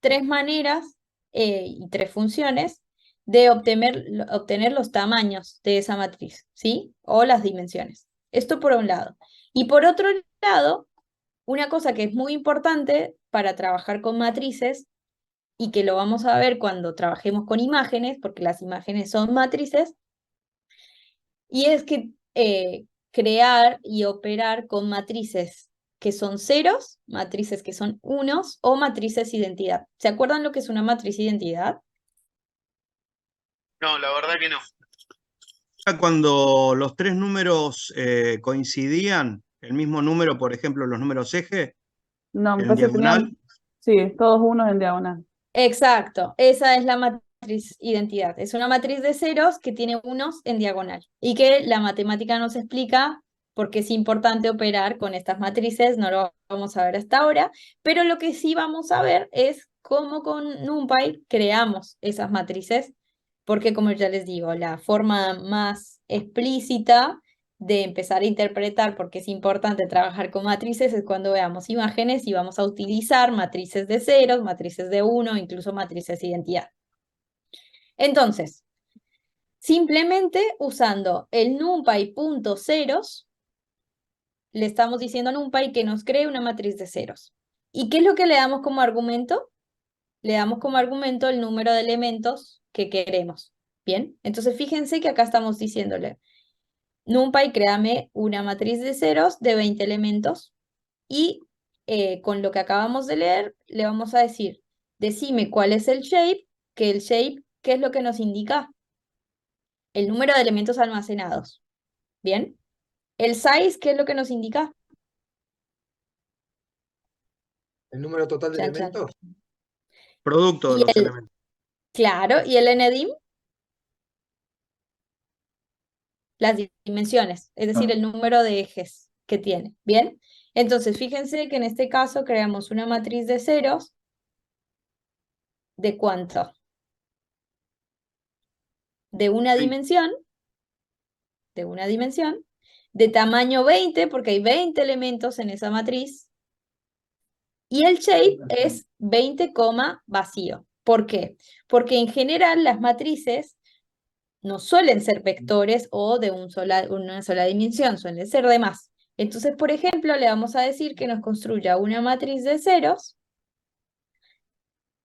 3 maneras y 3 funciones de obtener los tamaños de esa matriz, ¿sí? O las dimensiones. Esto por un lado. Y por otro lado, una cosa que es muy importante para trabajar con matrices y que lo vamos a ver cuando trabajemos con imágenes, porque las imágenes son matrices, y es que crear y operar con matrices que son ceros, matrices que son unos o matrices identidad. ¿Se acuerdan lo que es una matriz identidad? No, la verdad que no. Cuando los 3 números coincidían, el mismo número, por ejemplo, los números eje, No, me en parece que diagonal, tenían, sí, todos unos en diagonal. Exacto, esa es la matriz identidad. Es una matriz de ceros que tiene unos en diagonal y que la matemática nos explica por qué es importante operar con estas matrices. No lo vamos a ver hasta ahora, pero lo que sí vamos a ver es cómo con NumPy creamos esas matrices, porque como ya les digo, la forma más explícita de empezar a interpretar por qué es importante trabajar con matrices es cuando veamos imágenes y vamos a utilizar matrices de ceros, matrices de uno, incluso matrices de identidad. Entonces, simplemente usando el NumPy.ceros, le estamos diciendo a NumPy que nos cree una matriz de ceros. ¿Y qué es lo que le damos como argumento? Le damos como argumento el número de elementos que queremos. Bien, entonces fíjense que acá estamos diciéndole NumPy, créame una matriz de ceros de 20 elementos y con lo que acabamos de leer le vamos a decir, decime cuál es el shape, que el shape, ¿qué es lo que nos indica? El número de elementos almacenados. ¿Bien? El size, ¿qué es lo que nos indica? El número total de Chan, chan. elementos. producto de Y los el, elementos. claro, y el NDIM, las dimensiones, es decir, el número de ejes que tiene. ¿Bien? Entonces, fíjense que en este caso creamos una matriz de ceros. ¿De cuánto? De una dimensión, de tamaño 20, porque hay 20 elementos en esa matriz, y el shape es 20, vacío. ¿Por qué? Porque en general las matrices no suelen ser vectores o de una sola dimensión, suelen ser de más. Entonces, por ejemplo, le vamos a decir que nos construya una matriz de ceros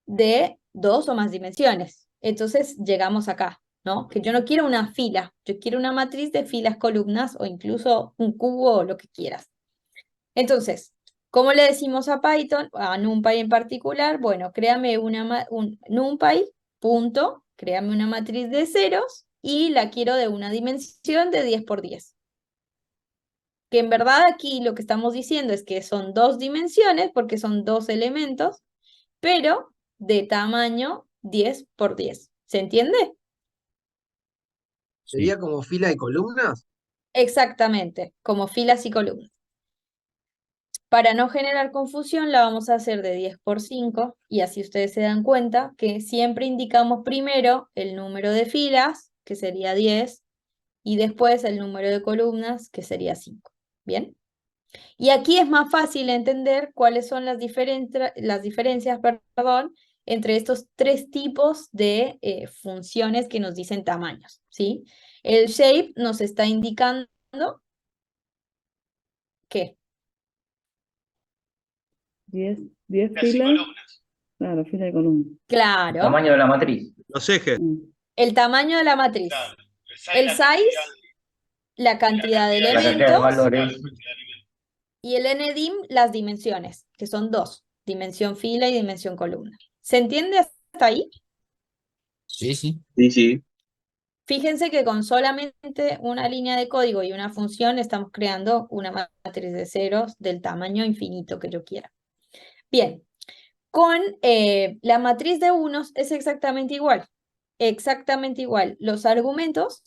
de 2 o más dimensiones. Entonces, llegamos acá, ¿no? Que yo no quiero una fila, yo quiero una matriz de filas, columnas o incluso un cubo o lo que quieras. Entonces, ¿cómo le decimos a Python, a NumPy en particular? Bueno, créame un NumPy, punto, créame una matriz de ceros y la quiero de una dimensión de 10 por 10. Que en verdad aquí lo que estamos diciendo es que son 2 dimensiones porque son 2 elementos, pero de tamaño 10 por 10. ¿Se entiende? ¿Sería como fila y columnas? Exactamente, como filas y columnas. Para no generar confusión, la vamos a hacer de 10 por 5 y así ustedes se dan cuenta que siempre indicamos primero el número de filas, que sería 10, y después el número de columnas, que sería 5. ¿Bien? Y aquí es más fácil entender cuáles son las diferencias, entre estos 3 tipos de funciones que nos dicen tamaños, ¿sí? El shape nos está indicando ¿qué? 10 Filas y filas. columnas. Claro, fila y columna. Claro, Tamaño de la matriz. Los ejes. el tamaño de la matriz, Claro. el la size, cantidad la cantidad de de- La cantidad de elementos, valores. y el NDIM, las dimensiones, que son 2, dimensión fila y dimensión columna. ¿Se entiende hasta hasta ahí? Sí, sí. Sí, sí. Fíjense que con solamente una línea de código y una función estamos creando una matriz de ceros del tamaño infinito que yo quiera. Bien, con la matriz de unos es exactamente igual. Exactamente igual. Los argumentos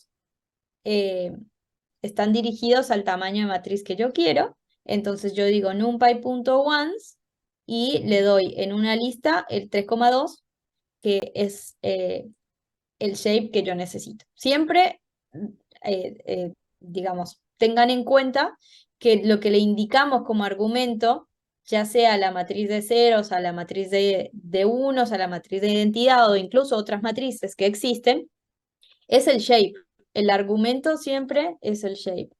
están dirigidos al tamaño de matriz que yo quiero. Entonces yo digo numpy.ones y le doy en una lista el 3,2, que es el shape que yo necesito. Siempre, digamos, tengan en cuenta que lo que le indicamos como argumento, ya sea la matriz de ceros, a la matriz de unos, a la matriz de identidad o incluso otras matrices que existen, es el shape. El argumento siempre es el shape.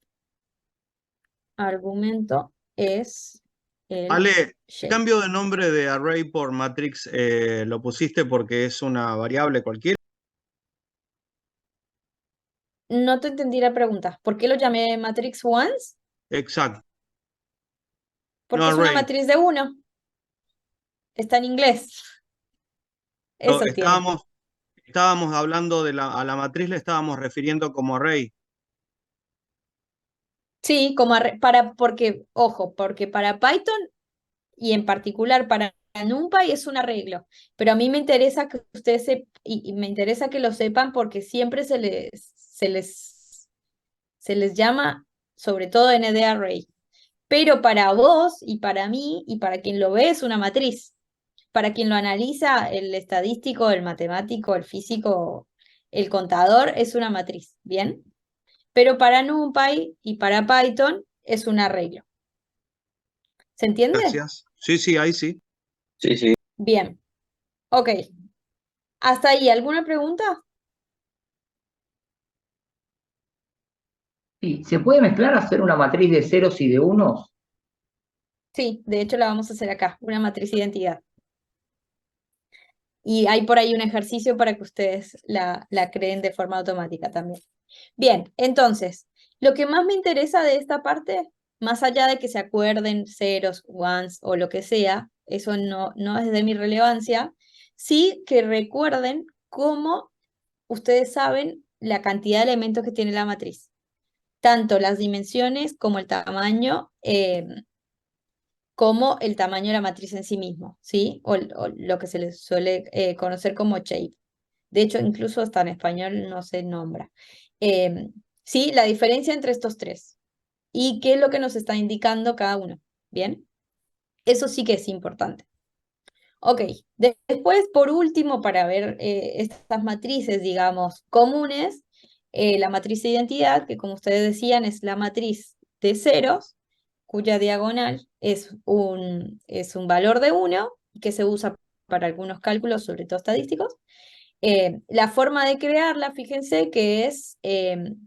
Argumento es el Ale, ¿el shape. cambio de nombre de array por matrix lo pusiste porque es una variable cualquiera? No te entendí la pregunta. ¿Por qué lo llamé matrix ones? Exacto. Porque No es una array. matriz de 1. Está en inglés. No, Eso tiene. estábamos hablando a la matriz le estábamos refiriendo como array. Sí, porque, ojo, porque para Python y en particular para NumPy es un arreglo. Pero a mí me interesa que ustedes y me interesa que lo sepan porque siempre se les llama, sobre todo ND array. Pero para vos y para mí y para quien lo ve es una matriz. Para quien lo analiza, el estadístico, el matemático, el físico, el contador, es una matriz, ¿bien? Pero para NumPy y para Python es un arreglo. ¿Se entiende? Gracias. Sí, ahí sí. Sí, sí. Bien. Ok. ¿Hasta ahí alguna pregunta? Sí, ¿se puede mezclar, hacer una matriz de ceros y de unos? Sí, de hecho la vamos a hacer acá, una matriz identidad. Y hay por ahí un ejercicio para que ustedes la creen de forma automática también. Bien, entonces, lo que más me interesa de esta parte, más allá de que se acuerden ceros, ones o lo que sea, eso no es de mi relevancia, sí que recuerden cómo ustedes saben la cantidad de elementos que tiene la matriz, tanto las dimensiones como el tamaño, como el tamaño de la matriz en sí mismo, ¿sí? O lo que se les suele conocer como shape. De hecho, incluso hasta en español no se nombra. Sí, la diferencia entre estos tres. ¿Y qué es lo que nos está indicando cada uno? ¿Bien? Eso sí que es importante. Ok, después, por último, para ver estas matrices, digamos, comunes, la matriz de identidad, que como ustedes decían, es la matriz de ceros, cuya diagonal es un valor de 1, que se usa para algunos cálculos, sobre todo estadísticos. La forma de crearla, fíjense que es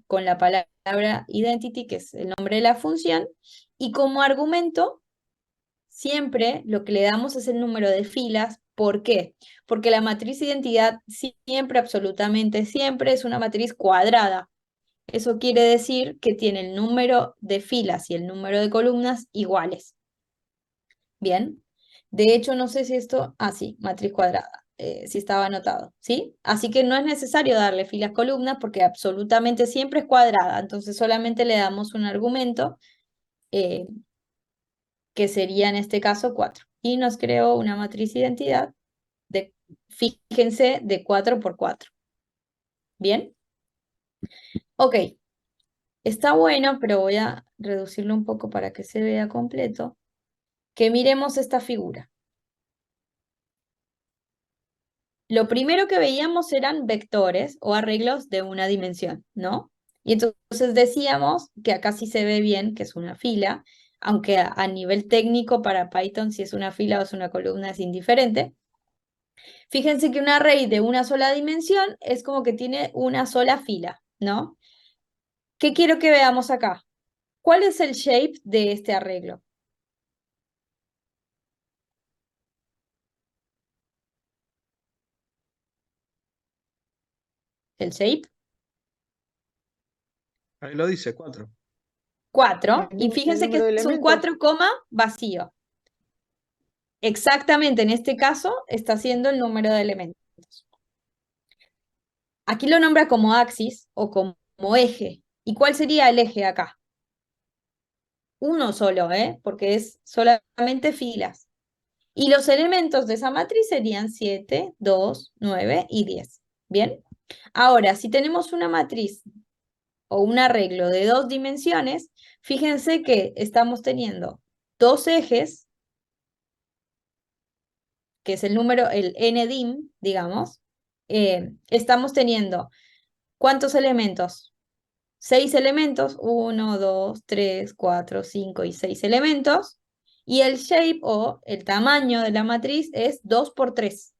con la palabra identity, que es el nombre de la función, y como argumento, siempre lo que le damos es el número de filas. ¿Por qué? Porque la matriz identidad siempre, absolutamente siempre, es una matriz cuadrada. Eso quiere decir que tiene el número de filas y el número de columnas iguales. Bien. De hecho, no sé si esto... Ah, sí, matriz cuadrada. Si estaba anotado, ¿sí? Así que no es necesario darle filas columnas porque absolutamente siempre es cuadrada. Entonces solamente le damos un argumento que sería en este caso 4. Y nos creó una matriz identidad de, fíjense, de 4 por 4. ¿Bien? Ok. Está bueno, pero voy a reducirlo un poco para que se vea completo. Que miremos esta figura. Lo primero que veíamos eran vectores o arreglos de una dimensión, ¿no? Y entonces decíamos que acá sí se ve bien que es una fila, aunque a nivel técnico para Python si es una fila o es una columna es indiferente. Fíjense que un array de una sola dimensión es como que tiene una sola fila, ¿no? ¿Qué quiero que veamos acá? ¿Cuál es el shape de este arreglo? ¿El shape? Ahí lo dice, 4. 4. El Y fíjense número que de es un elementos. 4, vacío. Exactamente, en este caso está siendo el número de elementos. Aquí lo nombra como axis o como eje. ¿Y cuál sería el eje acá? Uno solo, porque es solamente filas. Y los elementos de esa matriz serían 7, 2, 9 y 10. ¿Bien? Ahora, si tenemos una matriz o un arreglo de 2 dimensiones, fíjense que estamos teniendo 2 ejes, que es el número, el n-dim, digamos. Estamos teniendo, ¿cuántos elementos? 6 elementos, 1, 2, 3, 4, 5 y 6 elementos. Y el shape o el tamaño de la matriz es 2 por 3,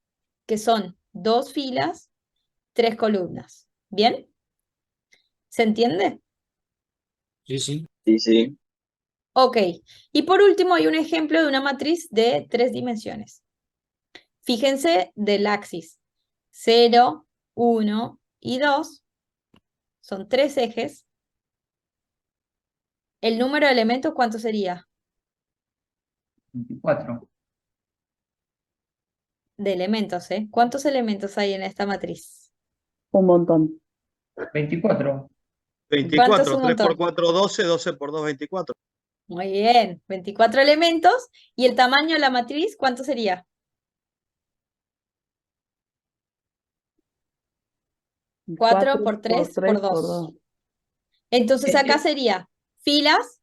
que son 2 filas, 3 columnas. ¿Bien? ¿Se entiende? Sí, sí. Sí, sí. Ok. Y por último hay un ejemplo de una matriz de 3 dimensiones. Fíjense del axis 0, 1 y 2. Son 3 ejes. ¿El número de elementos cuánto sería? 24. De elementos, ¿eh? ¿Cuántos elementos hay en esta matriz? Un montón. 24. ¿Cuánto es 24, un 3 por montón? 4, 12, 12 por 2, 24. Muy bien, 24 elementos. ¿Y el tamaño de la matriz cuánto sería? 4 por 3 por 2. 2. Entonces acá Eh, sería filas,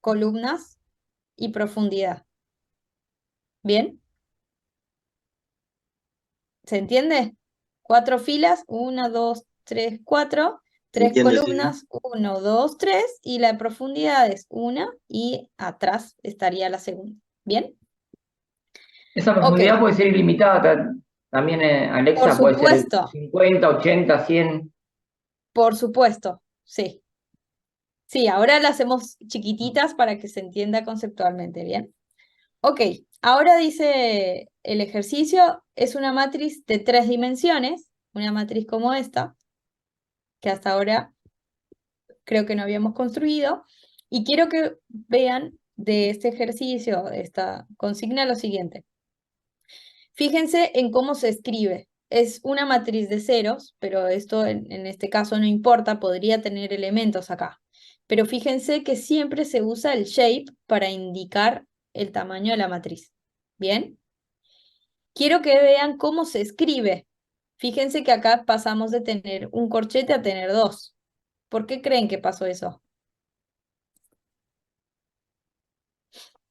columnas y profundidad. ¿Bien? ¿Se entiende? 4 filas, 1, 2, 3, 4. 3 Entiende, sí. columnas, 1, 2, 3. Y la profundidad es 1 y atrás estaría la segunda. ¿Bien? Esa Ok, profundidad puede ser ilimitada. También, por Alexa, puede ser supuesto, 50, 80, 100. por supuesto, sí. Sí, ahora las hacemos chiquititas para que se entienda conceptualmente, ¿bien? Ok, ahora dice el ejercicio, es una matriz de 3 dimensiones, una matriz como esta, que hasta ahora creo que no habíamos construido, y quiero que vean de este ejercicio, de esta consigna, lo siguiente. Fíjense en cómo se escribe. Es una matriz de ceros, pero esto en este caso no importa, podría tener elementos acá. Pero fíjense que siempre se usa el shape para indicar el tamaño de la matriz. ¿Bien? Quiero que vean cómo se escribe. Fíjense que acá pasamos de tener un corchete a tener 2. ¿Por qué creen que pasó eso?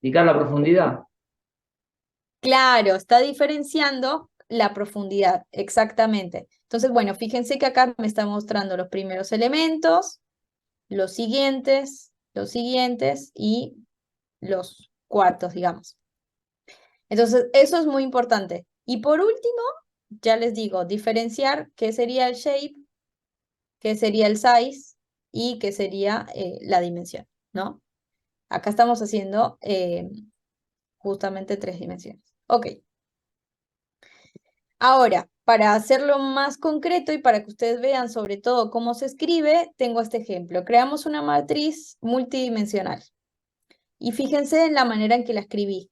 Indicar la profundidad. Claro, está diferenciando la profundidad, exactamente. Entonces, bueno, fíjense que acá me está mostrando los primeros elementos, los siguientes y los cuartos, digamos. Entonces, eso es muy importante. Y por último, ya les digo, diferenciar qué sería el shape, qué sería el size y qué sería la dimensión, ¿no? Acá estamos haciendo justamente 3 dimensiones. Ok. Ahora, para hacerlo más concreto y para que ustedes vean sobre todo cómo se escribe, tengo este ejemplo. Creamos una matriz multidimensional. Y fíjense en la manera en que la escribí,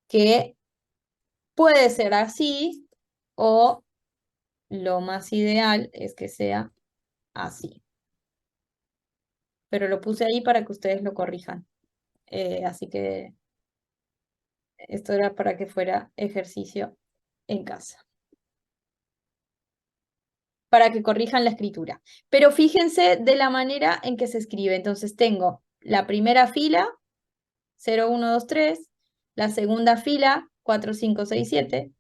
que puede ser así o lo más ideal es que sea así. Pero lo puse ahí para que ustedes lo corrijan. Así que esto era para que fuera ejercicio en casa, para que corrijan la escritura. Pero fíjense de la manera en que se escribe. Entonces tengo la primera fila, 0, 1, 2, 3, la segunda fila, 4, 5, 6, 7,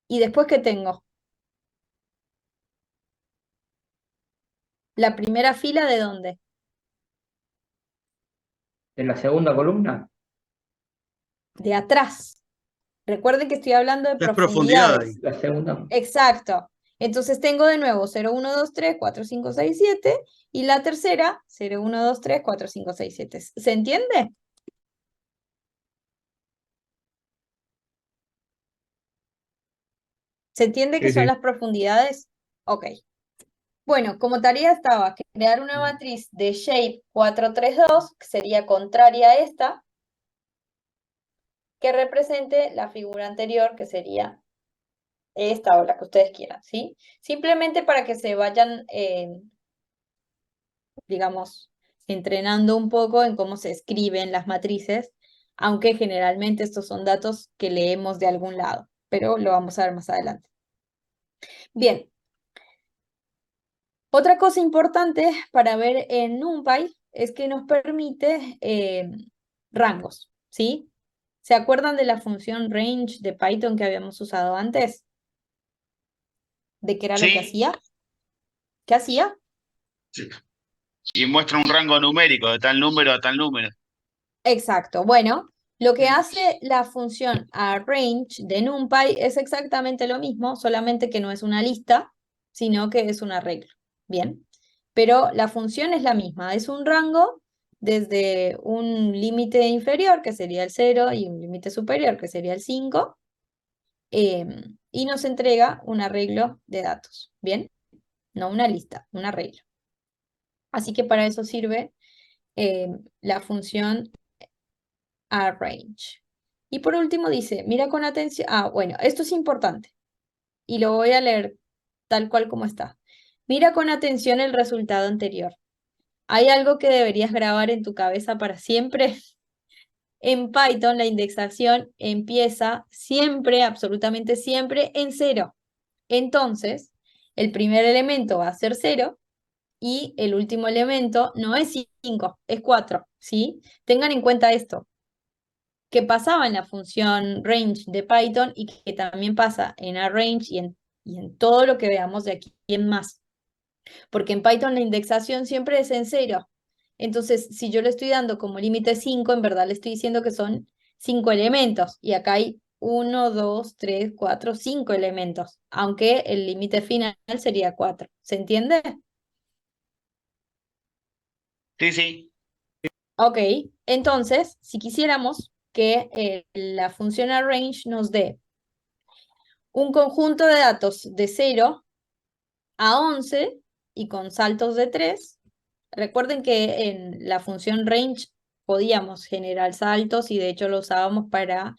y después ¿qué tengo? La primera fila ¿de dónde? En la segunda columna. De atrás. Recuerden que estoy hablando de Es profundidad ahí. profundidades. La segunda. Exacto. Entonces tengo de nuevo 0, 1, 2, 3, 4, 5, 6, 7 y la tercera 0, 1, 2, 3, 4, 5, 6, 7. ¿Se entiende? ¿Se entiende qué Sí, son sí. las profundidades? Ok. Bueno, como tarea estaba crear una matriz de shape 4, 3, 2, que sería contraria a esta. que represente la figura anterior, que sería esta o la que ustedes quieran, ¿sí? Simplemente para que se vayan, digamos, entrenando un poco en cómo se escriben las matrices, aunque generalmente estos son datos que leemos de algún lado, pero lo vamos a ver más adelante. Bien. Otra cosa importante para ver en NumPy es que nos permite rangos, ¿sí? ¿Se acuerdan de la función range de Python que habíamos usado antes? ¿De qué era lo que Sí, hacía? ¿Qué hacía? y muestra un rango numérico de tal número a tal número. Exacto. Bueno, lo que hace la función arrange de NumPy es exactamente lo mismo, solamente que no es una lista, sino que es un arreglo. Bien. Pero la función es la misma, es un rango desde un límite inferior, que sería el 0, y un límite superior, que sería el 5, y nos entrega un arreglo de datos. Bien. No una lista, un arreglo. Así que para eso sirve la función arrange. Y por último dice, mira con atención, bueno, esto es importante y lo voy a leer tal cual como está. Mira con atención el resultado anterior. ¿Hay algo que deberías grabar en tu cabeza para siempre? En Python la indexación empieza siempre, absolutamente siempre, en 0. Entonces, el primer elemento va a ser 0 y el último elemento no es 5, es 4, ¿sí? Tengan en cuenta esto, que pasaba en la función range de Python y que también pasa en arrange y en todo lo que veamos de aquí en más. Porque en Python la indexación siempre es en 0. Entonces, si yo le estoy dando como límite 5, en verdad le estoy diciendo que son 5 elementos. Y acá hay 1, 2, 3, 4, 5 elementos. Aunque el límite final sería 4. ¿Se entiende? Sí, sí. Ok, entonces, si quisiéramos que la función arrange nos dé un conjunto de datos de 0 a 11 y con saltos de 3. Recuerden que en la función range podíamos generar saltos y de hecho lo usábamos para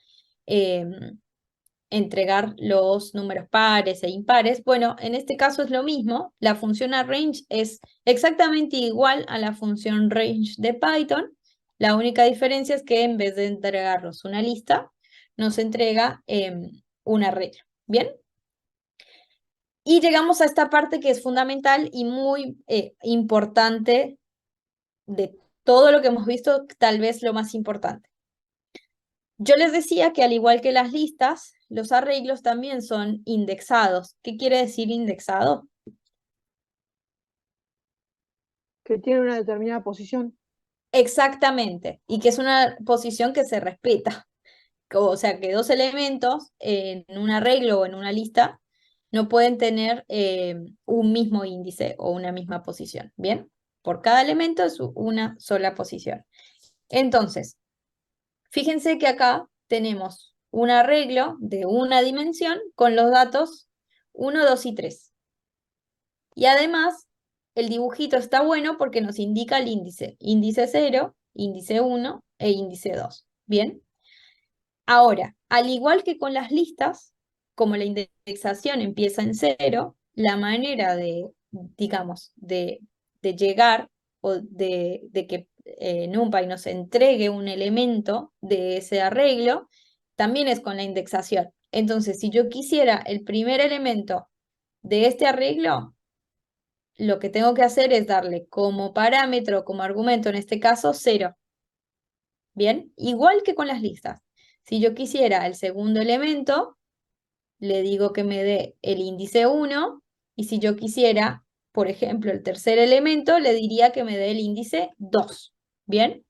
entregar los números pares e impares. Bueno, en este caso es lo mismo. La función arrange es exactamente igual a la función range de Python. La única diferencia es que en vez de entregarnos una lista, nos entrega un arreglo. ¿Bien? Y llegamos a esta parte que es fundamental y muy importante de todo lo que hemos visto, tal vez lo más importante. Yo les decía que al igual que las listas, los arreglos también son indexados. ¿Qué quiere decir indexado? Que tiene una determinada posición. Exactamente, y que es una posición que se respeta. O sea, que dos elementos en un arreglo o en una lista no pueden tener un mismo índice o una misma posición. ¿Bien? Por cada elemento es una sola posición. Entonces, fíjense que acá tenemos un arreglo de una dimensión con los datos 1, 2 y 3. Y además, el dibujito está bueno porque nos indica el índice. Índice 0, índice 1 e índice 2. ¿Bien? Ahora, al igual que con las listas, como la indexación empieza en 0, la manera de, digamos, de llegar o de que NumPy nos entregue un elemento de ese arreglo, también es con la indexación. Entonces, si yo quisiera el primer elemento de este arreglo, lo que tengo que hacer es darle como parámetro, como argumento, en este caso, 0. ¿Bien? Igual que con las listas. Si yo quisiera el segundo elemento, le digo que me dé el índice 1, y si yo quisiera, por ejemplo, el tercer elemento, le diría que me dé el índice 2. ¿Bien?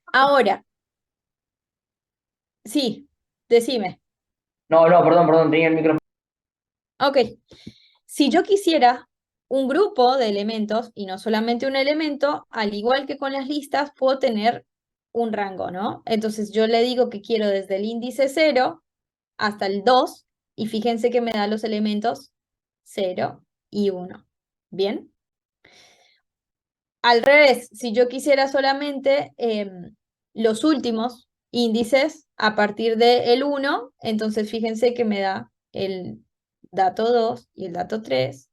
Ahora, sí, decime. No, perdón, tenía el micrófono. Ok, si yo quisiera un grupo de elementos y no solamente un elemento, al igual que con las listas, puedo tener un rango, ¿no? Entonces yo le digo que quiero desde el índice 0 hasta el 2, y fíjense que me da los elementos 0 y 1. ¿Bien? Al revés, si yo quisiera solamente los últimos índices a partir del 1, entonces fíjense que me da el dato 2 y el dato 3.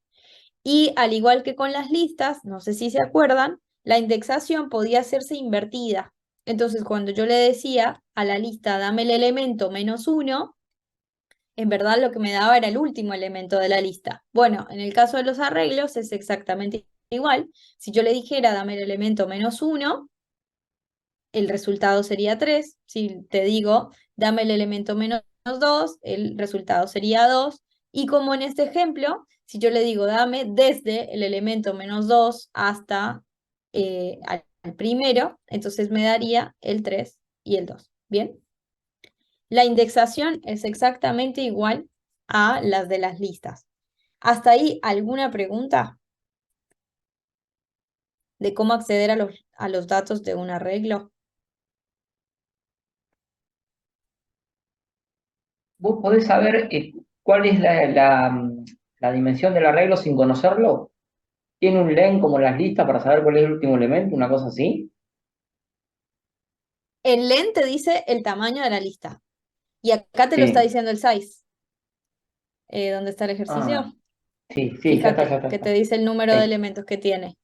Y al igual que con las listas, no sé si se acuerdan, la indexación podía hacerse invertida. Entonces, cuando yo le decía a la lista, dame el elemento -1, en verdad lo que me daba era el último elemento de la lista. Bueno, en el caso de los arreglos es exactamente igual. Si yo le dijera, dame el elemento -1, el resultado sería 3. Si te digo, dame el elemento -2, el resultado sería 2. Y como en este ejemplo, si yo le digo, dame desde el elemento -2 hasta al primero, entonces me daría el 3 y el 2. ¿Bien? La indexación es exactamente igual a las de las listas. ¿Hasta ahí alguna pregunta de cómo acceder a los datos de un arreglo? ¿Vos podés saber cuál es la dimensión del arreglo sin conocerlo? ¿Tiene un len como las listas para saber cuál es el último elemento? ¿Una cosa así? El len te dice el tamaño de la lista. Y acá te lo está Sí. diciendo el size. ¿Dónde está el ejercicio? Ah, sí, ya Fíjate está. que te dice el número de Sí. elementos que tiene.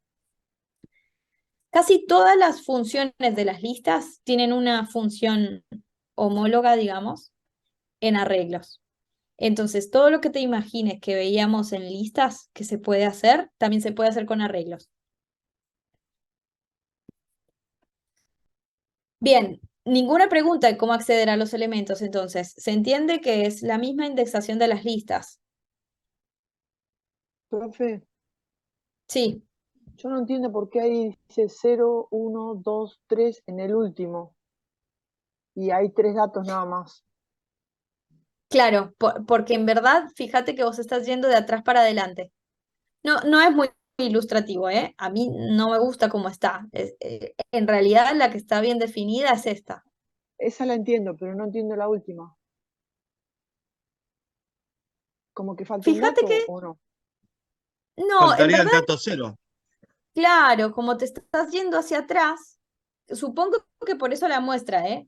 Casi todas las funciones de las listas tienen una función homóloga, digamos, en arreglos. Entonces, todo lo que te imagines que veíamos en listas que se puede hacer, también se puede hacer con arreglos. Bien, ninguna pregunta de cómo acceder a los elementos, entonces. Se entiende que es la misma indexación de las listas. Profe, Sí, yo no entiendo por qué ahí dice 0, 1, 2, 3 en el último. Y hay 3 datos nada más. claro, porque en verdad, fíjate que vos estás yendo de atrás para adelante. No es muy ilustrativo, ¿eh? A mí no me gusta cómo está. En realidad, la que está bien definida es esta. Esa la entiendo, pero no entiendo la última. ¿Como que falta un Fíjate dato que, o no? no, en Faltaría el verdad, dato 0. claro, como te estás yendo hacia atrás, supongo que por eso la muestra, ¿eh?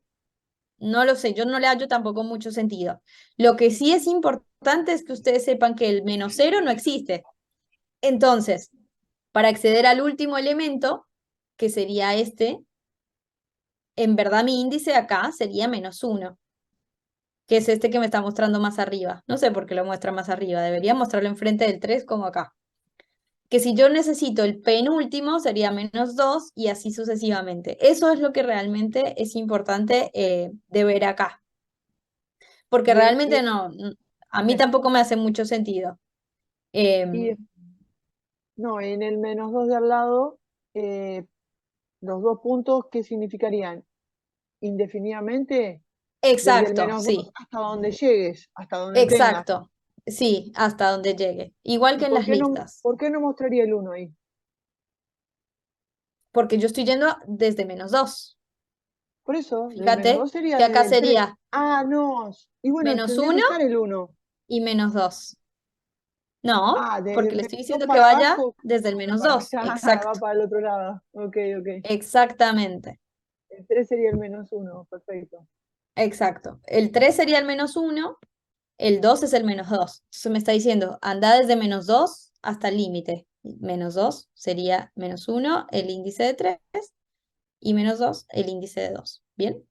No lo sé, yo no le hallo tampoco mucho sentido. Lo que sí es importante es que ustedes sepan que el -0 no existe. Entonces, para acceder al último elemento, que sería este, en verdad mi índice acá sería -1, que es este que me está mostrando más arriba. No sé por qué lo muestra más arriba, debería mostrarlo enfrente del 3 como acá. Que si yo necesito el penúltimo sería -2 y así sucesivamente. Eso es lo que realmente es importante de ver acá. Porque realmente a mí bien. tampoco me hace mucho sentido. Y no, en el -2 de al lado, los 2 puntos, ¿qué significarían? Indefinidamente, desde el Exacto, -2 sí, hasta donde llegues, hasta donde tengas. exacto. Sí, hasta donde llegue. Igual ¿Y que en las listas. por qué no mostraría el 1 ahí? Porque yo estoy yendo desde -2. Por eso, del Fíjate -2 sería que acá desde el 3. sería Ah, no. Y bueno, tendría que -1 estar el 1. y -2. No, Ah, desde porque el le estoy -2 diciendo que para vaya abajo, desde el para -2. allá, va Exacto, para el otro lado. Ok, ok. exactamente, El 3 sería el -1, perfecto. exacto. El 3 sería el -1, el 2 es el -2. Entonces me está diciendo, anda desde -2 hasta el límite. -2 sería -1, el índice de 3, y -2, el índice de 2. ¿Bien?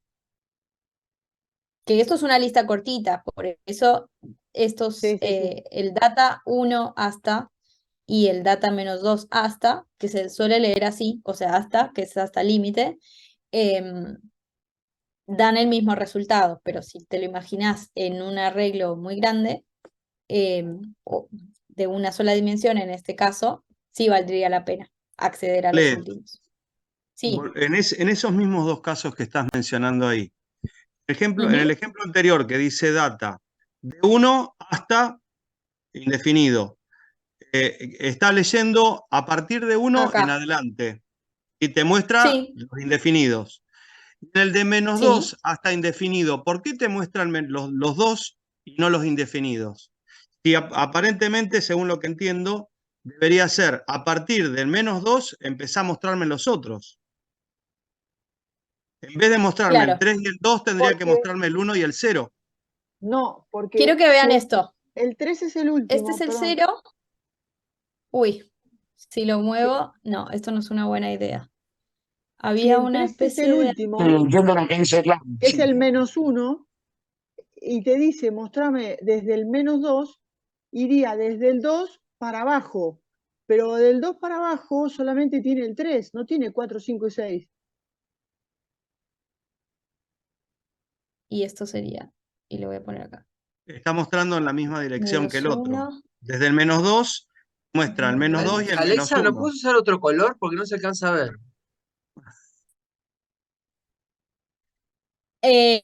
Que esto es una lista cortita, por eso estos, Sí, sí, sí. el data 1 hasta y el data -2 hasta, que se suele leer así, o sea, hasta, que es hasta límite, dan el mismo resultado, pero si te lo imaginas en un arreglo muy grande, o de una sola dimensión en este caso, sí valdría la pena acceder a los últimos. Sí. En esos mismos dos casos que estás mencionando ahí, en el Ujú. ejemplo anterior que dice data de 1 hasta indefinido, está leyendo a partir de 1 en Acá. adelante y te muestra Sí, los indefinidos. En el de sí. -2 hasta indefinido, ¿por qué te muestran los 2 y no los indefinidos? Y aparentemente, según lo que entiendo, debería ser a partir del -2 empezar a mostrarme los otros. En vez de mostrarme el Claro. 3 y el 2, tendría que Porque mostrarme el 1 y el 0. no, porque Quiero que vean si esto. el 3 es el Este último, es el perdón. 0. Uy, si lo muevo, no, esto no es una buena idea. Si Había el una 3 es especie el de... último, Entiendo lo que dice Claudio. es Sí. el -1, y te dice mostrame desde el -2, iría desde el 2 para abajo. Pero del 2 para abajo solamente tiene el 3, no tiene 4, 5 y 6. Y esto sería, y lo voy a poner acá. Está mostrando en la misma dirección que el otro. -1. Desde el -2 muestra el -2 y el Alexa, ¿no -1. puedes usar otro color? Porque no se alcanza a ver. Eh,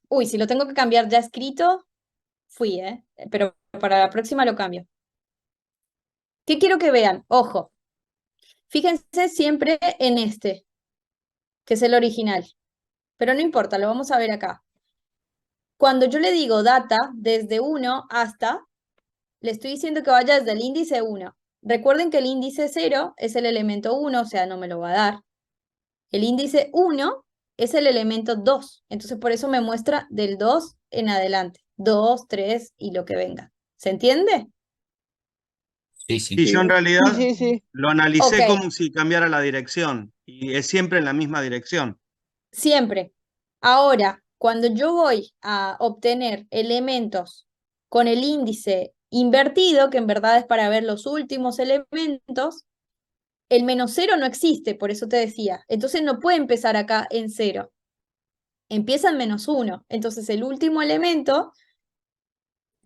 uy, si lo tengo que cambiar ya escrito, fui, ¿eh? Pero para la próxima lo cambio. ¿Qué quiero que vean? Ojo, fíjense siempre en este, que es el original. Pero no importa, lo vamos a ver acá. Cuando yo le digo data desde 1 hasta, le estoy diciendo que vaya desde el índice 1. Recuerden que el índice 0 es el elemento 1, o sea, no me lo va a dar. El índice 1 es el elemento 2, entonces por eso me muestra del 2 en adelante. 2, 3 y lo que venga. ¿Se entiende? Sí, sí. Y yo en Sí, realidad sí, sí. lo analicé Ok, como si cambiara la dirección. Y es siempre en la misma dirección. siempre. Ahora, cuando yo voy a obtener elementos con el índice invertido, que en verdad es para ver los últimos elementos, el -0 no existe, por eso te decía. Entonces no puede empezar acá en 0. Empieza en -1. Entonces el último elemento,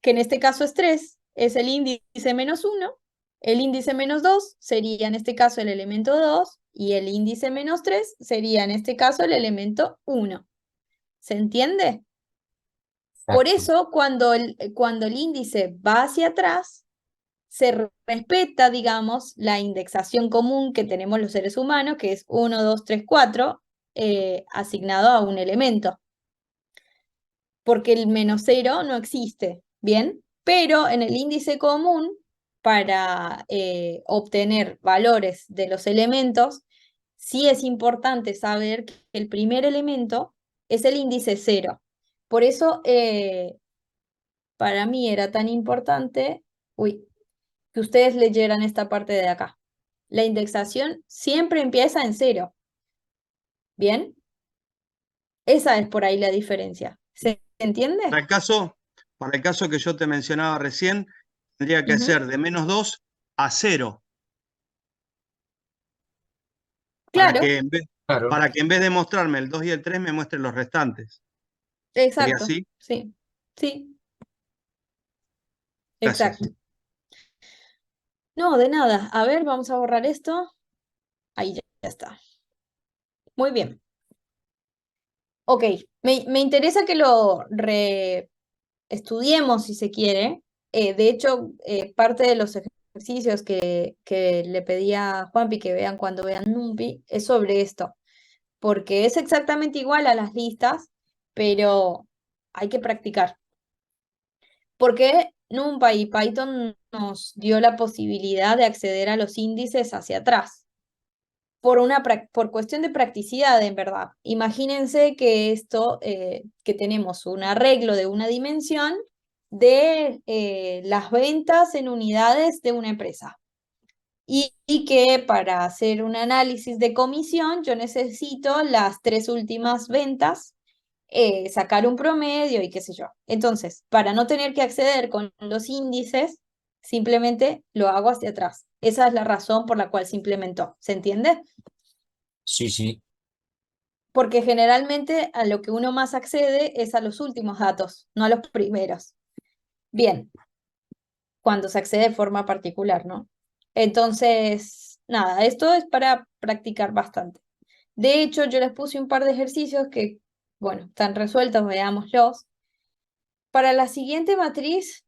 que en este caso es 3, es el índice -1. El índice -2 sería en este caso el elemento 2 y el índice -3 sería en este caso el elemento 1. ¿Se entiende? Por Exacto. eso cuando el índice va hacia atrás, se respeta, digamos, la indexación común que tenemos los seres humanos, que es 1, 2, 3, 4, asignado a un elemento. Porque el -0 no existe, ¿bien? Pero en el índice común, para obtener valores de los elementos, sí es importante saber que el primer elemento es el índice 0. Por eso, para mí era tan importante, que ustedes leyeran esta parte de acá. La indexación siempre empieza en 0. ¿Bien? Esa es por ahí la diferencia. ¿Se entiende? Para el caso que yo te mencionaba recién, tendría que Ujú. ser de -2 a 0. Claro, Claro. Para que en vez de mostrarme el 2 y el 3 me muestre los restantes. ¿Sería exacto. así? Sí, sí, Gracias. exacto. No, de nada. A ver, vamos a borrar esto. Ahí ya está. Muy bien. Ok, me interesa que lo reestudiemos si se quiere. De hecho, parte de los ejercicios que le pedí a Juanpi que vean cuando vean NumPy es sobre esto, porque es exactamente igual a las listas, pero hay que practicar. Porque NumPy y Python nos dio la posibilidad de acceder a los índices hacia atrás. Por cuestión de practicidad, en verdad. Imagínense que esto, que tenemos un arreglo de una dimensión de las ventas en unidades de una empresa. Y que para hacer un análisis de comisión yo necesito las 3 últimas ventas, sacar un promedio y qué sé yo. Entonces, para no tener que acceder con los índices, simplemente lo hago hacia atrás. Esa es la razón por la cual se implementó. ¿Se entiende? Sí, sí. Porque generalmente a lo que uno más accede es a los últimos datos, no a los primeros. Bien, cuando se accede de forma particular, ¿no? Entonces, nada, esto es para practicar bastante. De hecho, yo les puse un par de ejercicios que, bueno, están resueltos, veámoslos. Para la siguiente matriz,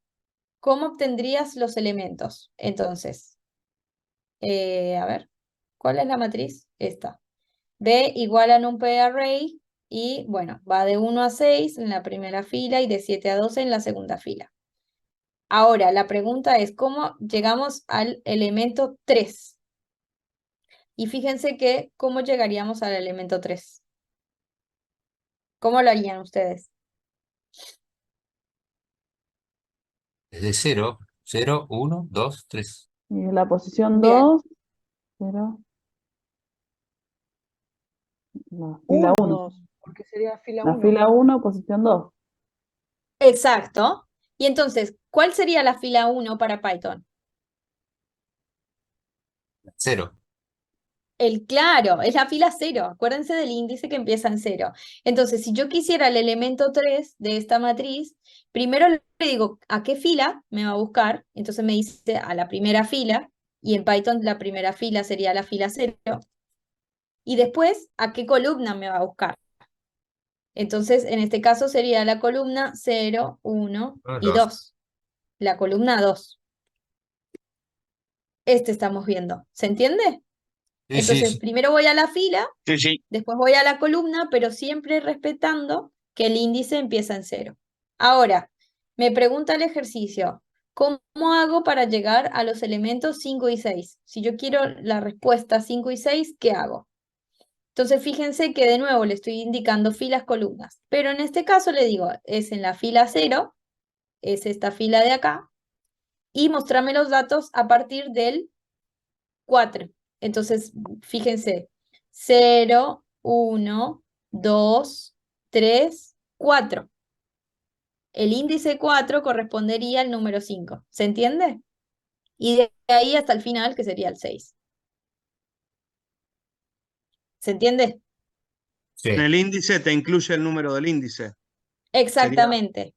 ¿cómo obtendrías los elementos? Entonces, a ver, ¿cuál es la matriz? Esta. B igual a NumPy array y, bueno, va de 1 a 6 en la primera fila y de 7 a 12 en la segunda fila. Ahora, la pregunta es, ¿cómo llegamos al elemento 3? Y fíjense que, ¿cómo llegaríamos al elemento 3? ¿Cómo lo harían ustedes? Desde 0, 0, 1, 2, 3. Y en la posición Bien. 2, 0, la fila 1. 1, porque sería fila La 1. fila 1, posición 2. Exacto. Y entonces, ¿cuál sería la fila 1 para Python? 0. Claro, es la fila 0. Acuérdense del índice que empieza en 0. Entonces, si yo quisiera el elemento 3 de esta matriz, primero le digo a qué fila me va a buscar. Entonces me dice a la primera fila, y en Python la primera fila sería la fila 0. Y después, ¿a qué columna me va a buscar? Entonces, en este caso sería la columna 0, 1 y 2. La columna 2. Estamos viendo. ¿Se entiende? Sí, Entonces, sí. primero voy a la fila, Sí, sí. después voy a la columna, pero siempre respetando que el índice empieza en 0. Ahora, me pregunta el ejercicio, ¿cómo hago para llegar a los elementos 5 y 6? Si yo quiero la respuesta 5 y 6, ¿qué hago? Entonces, fíjense que de nuevo le estoy indicando filas, columnas, pero en este caso le digo, es en la fila 0, es esta fila de acá, y mostrarme los datos a partir del 4. Entonces, fíjense, 0, 1, 2, 3, 4. El índice 4 correspondería al número 5. ¿Se entiende? Y de ahí hasta el final, que sería el 6. ¿Se entiende? Sí. En el índice te incluye el número del índice. Exactamente.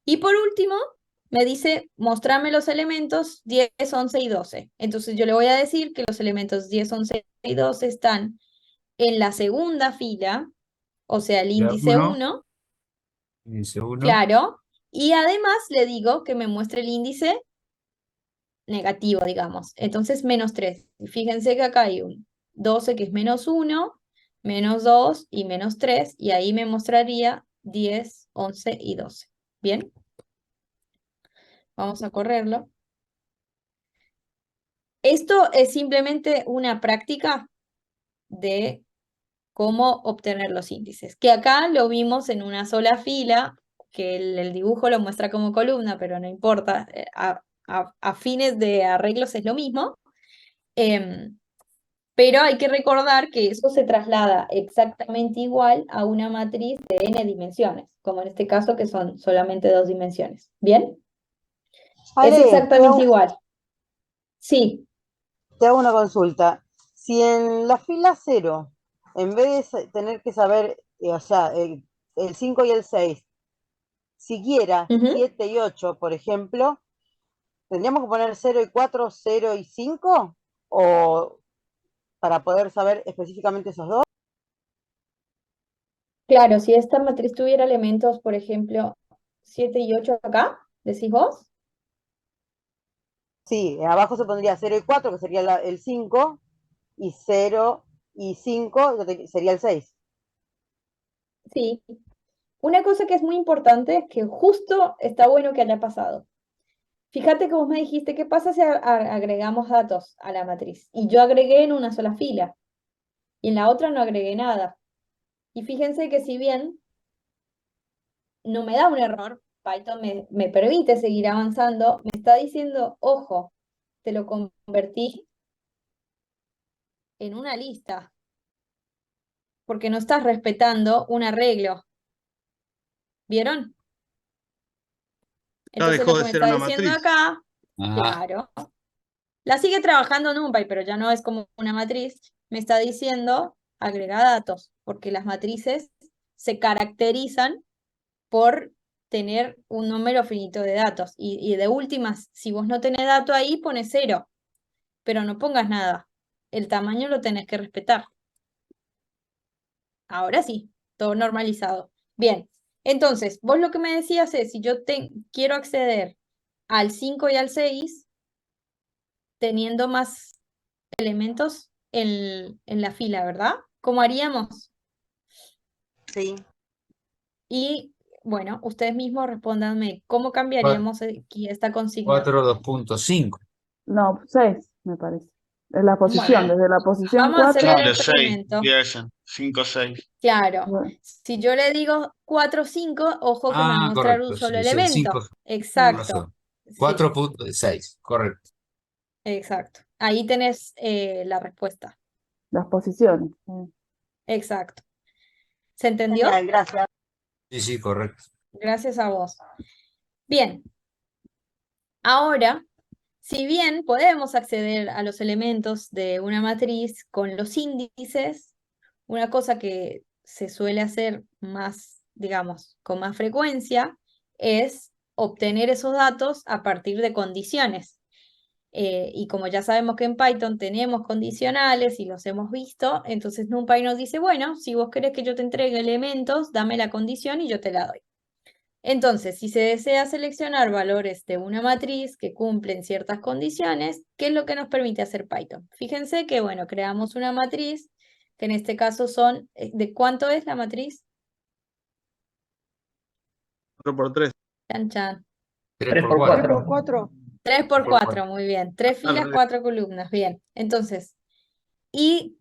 Y por último, me dice, mostrame los elementos 10, 11 y 12. Entonces yo le voy a decir que los elementos 10, 11 y 12 están en la segunda fila, o sea, el índice 1, Índice 1. claro, y además le digo que me muestre el índice negativo, digamos. Entonces, menos 3. Y fíjense que acá hay un 12 que es menos 1, menos 2 y menos 3, y ahí me mostraría 10, 11 y 12. ¿Bien? Vamos a correrlo. Esto es simplemente una práctica de cómo obtener los índices, que acá lo vimos en una sola fila, que el dibujo lo muestra como columna, pero no importa, a fines de arreglos es lo mismo, pero hay que recordar que eso se traslada exactamente igual a una matriz de n dimensiones, como en este caso que son solamente 2 dimensiones. ¿Bien? Es Ale, exactamente igual. Sí. te hago una consulta. Si en la fila 0, en vez de tener que saber, o sea, el 5 y el 6, siguiera Ujú. 7 y 8, por ejemplo, ¿tendríamos que poner 0 y 4, 0 y 5? ¿O para poder saber específicamente esos dos? Claro, si esta matriz tuviera elementos, por ejemplo, 7 y 8 acá, ¿decís vos? Sí, abajo se pondría 0 y 4, que sería el 5, y 0 y 5 sería el 6. Sí. Una cosa que es muy importante es que justo está bueno que haya pasado. Fíjate que vos me dijiste, ¿qué pasa si agregamos datos a la matriz? Y yo agregué en una sola fila, y en la otra no agregué nada. Y fíjense que si bien no me da un error, Python me permite seguir avanzando, me está diciendo, ojo, te lo convertí en una lista, porque no estás respetando un arreglo. ¿Vieron? Ya Entonces dejó lo que de me ser está una diciendo matriz. acá, Ajá. claro, la sigue trabajando NumPy, pero ya no es como una matriz, me está diciendo agrega datos, porque las matrices se caracterizan por tener un número finito de datos. Y de últimas, si vos no tenés dato ahí, pones 0, pero no pongas nada. El tamaño lo tenés que respetar. Ahora sí, todo normalizado. Bien, entonces, vos lo que me decías es, si yo quiero acceder al 5 y al 6, teniendo más elementos en la fila, ¿verdad? ¿Cómo haríamos? Sí. Y bueno, ustedes mismos respóndanme, ¿cómo cambiaríamos aquí esta consigna? 4, 2.5. No, 6, me parece. Es la posición, Bueno, desde la posición vamos a hacer 4. el Claro, 6, experimento. piensen. 5, 6. Claro, Bueno, si yo le digo 4, 5, ojo que me va a mostrar un Correcto, solo sí, sí, el elemento. 5, Exacto, razón. sí, 4.6, correcto. exacto. Ahí tenés la respuesta. las posiciones. Exacto. ¿Se entendió? Genial, gracias. Sí, sí, correcto. Gracias a vos. Bien, ahora, si bien podemos acceder a los elementos de una matriz con los índices, una cosa que se suele hacer más, digamos, con más frecuencia, es obtener esos datos a partir de condiciones. Y como ya sabemos que en Python tenemos condicionales y los hemos visto, entonces NumPy nos dice, bueno, si vos querés que yo te entregue elementos, dame la condición y yo te la doy. Entonces, si se desea seleccionar valores de una matriz que cumplen ciertas condiciones, ¿qué es lo que nos permite hacer Python? Fíjense que, bueno, creamos una matriz, que en este caso son, ¿de cuánto es la matriz? 4 por 3. Chan, chan. 3 3 por por 4. 3 por 4. 4. 3 por Por 4, muy bien. 3 Al filas, revés. 4 columnas, bien. Entonces, ¿y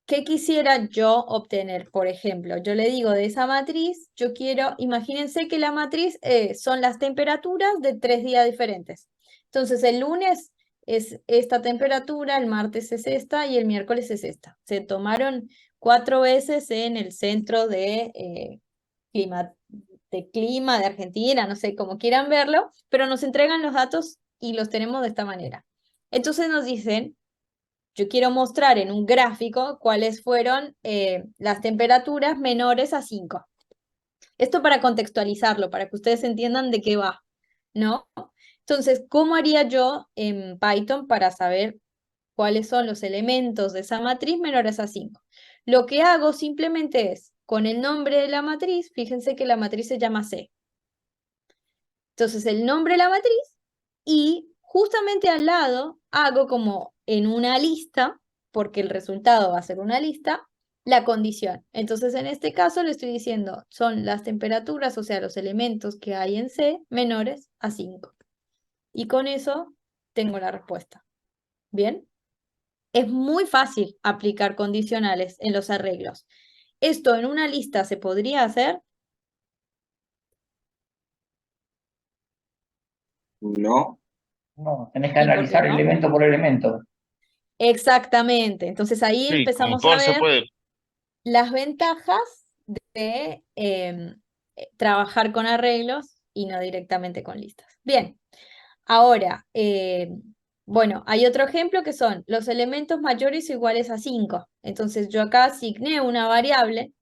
qué quisiera yo obtener? Por ejemplo, yo le digo de esa matriz, yo quiero, imagínense que la matriz son las temperaturas de 3 días diferentes. Entonces, el lunes es esta temperatura, el martes es esta y el miércoles es esta. Se tomaron 4 veces en el centro de clima de Argentina, no sé cómo quieran verlo, pero nos entregan los datos y los tenemos de esta manera. Entonces nos dicen, yo quiero mostrar en un gráfico cuáles fueron las temperaturas menores a 5. Esto para contextualizarlo, para que ustedes entiendan de qué va, ¿no? Entonces, ¿cómo haría yo en Python para saber cuáles son los elementos de esa matriz menores a 5? Lo que hago simplemente es, con el nombre de la matriz, fíjense que la matriz se llama C. Entonces, el nombre de la matriz y justamente al lado hago como en una lista, porque el resultado va a ser una lista, la condición. Entonces, en este caso le estoy diciendo, son las temperaturas, o sea, los elementos que hay en C menores a 5. Y con eso tengo la respuesta. ¿Bien? Es muy fácil aplicar condicionales en los arreglos. ¿Esto en una lista se podría hacer? No. No, tenés que ¿Y por qué analizar no? elemento por elemento. Exactamente. Entonces ahí Sí, como empezamos a poder se ver puede. las ventajas de trabajar con arreglos y no directamente con listas. Bien, ahora, bueno, hay otro ejemplo que son los elementos mayores o iguales a 5. Entonces yo acá asigné una variable,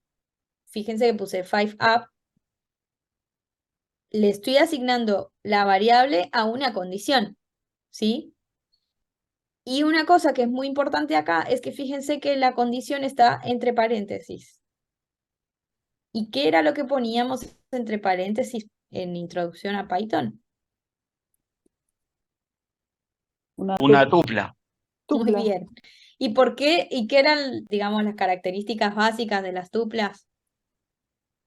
fíjense que puse 5up, le estoy asignando la variable a una condición, ¿sí? Y una cosa que es muy importante acá es que fíjense que la condición está entre paréntesis. ¿Y qué era lo que poníamos entre paréntesis en introducción a Python? Una tupla. Muy Tupla. bien. ¿Y por qué? ¿Y qué eran, digamos, las características básicas de las tuplas?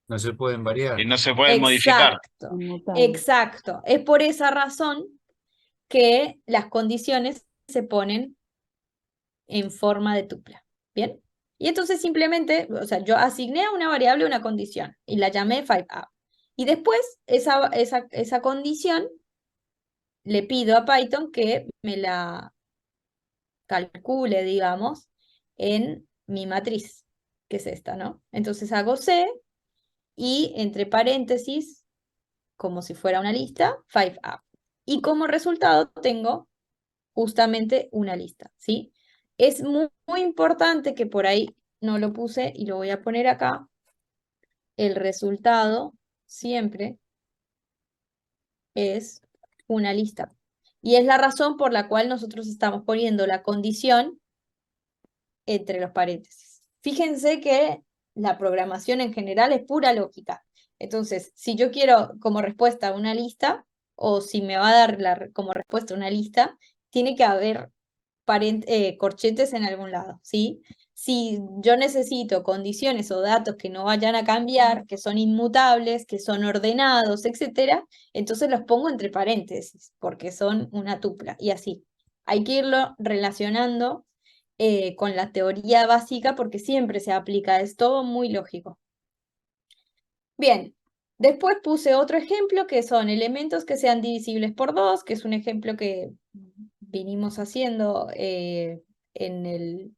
No se pueden variar. Y no se pueden modificar. Exacto, Inmutable. exacto. Es por esa razón que las condiciones se ponen en forma de tupla. ¿Bien? Y entonces simplemente, o sea, yo asigné a una variable una condición y la llamé 5up. Y después esa condición le pido a Python que me la calcule, digamos, en mi matriz, que es esta, ¿no? Entonces hago C y entre paréntesis, como si fuera una lista, 5up. Y como resultado tengo justamente una lista, ¿sí? Es muy importante que por ahí no lo puse y lo voy a poner acá. El resultado siempre es una lista. Y es la razón por la cual nosotros estamos poniendo la condición entre los paréntesis. Fíjense que la programación en general es pura lógica. Entonces, si yo quiero como respuesta una lista, o si me va a dar como respuesta una lista, tiene que haber corchetes en algún lado, ¿sí? Si yo necesito condiciones o datos que no vayan a cambiar, que son inmutables, que son ordenados, etcétera, entonces los pongo entre paréntesis, porque son una tupla, y así. Hay que irlo relacionando con la teoría básica porque siempre se aplica, es todo muy lógico. Bien, después puse otro ejemplo que son elementos que sean divisibles por 2, que es un ejemplo que vinimos haciendo en el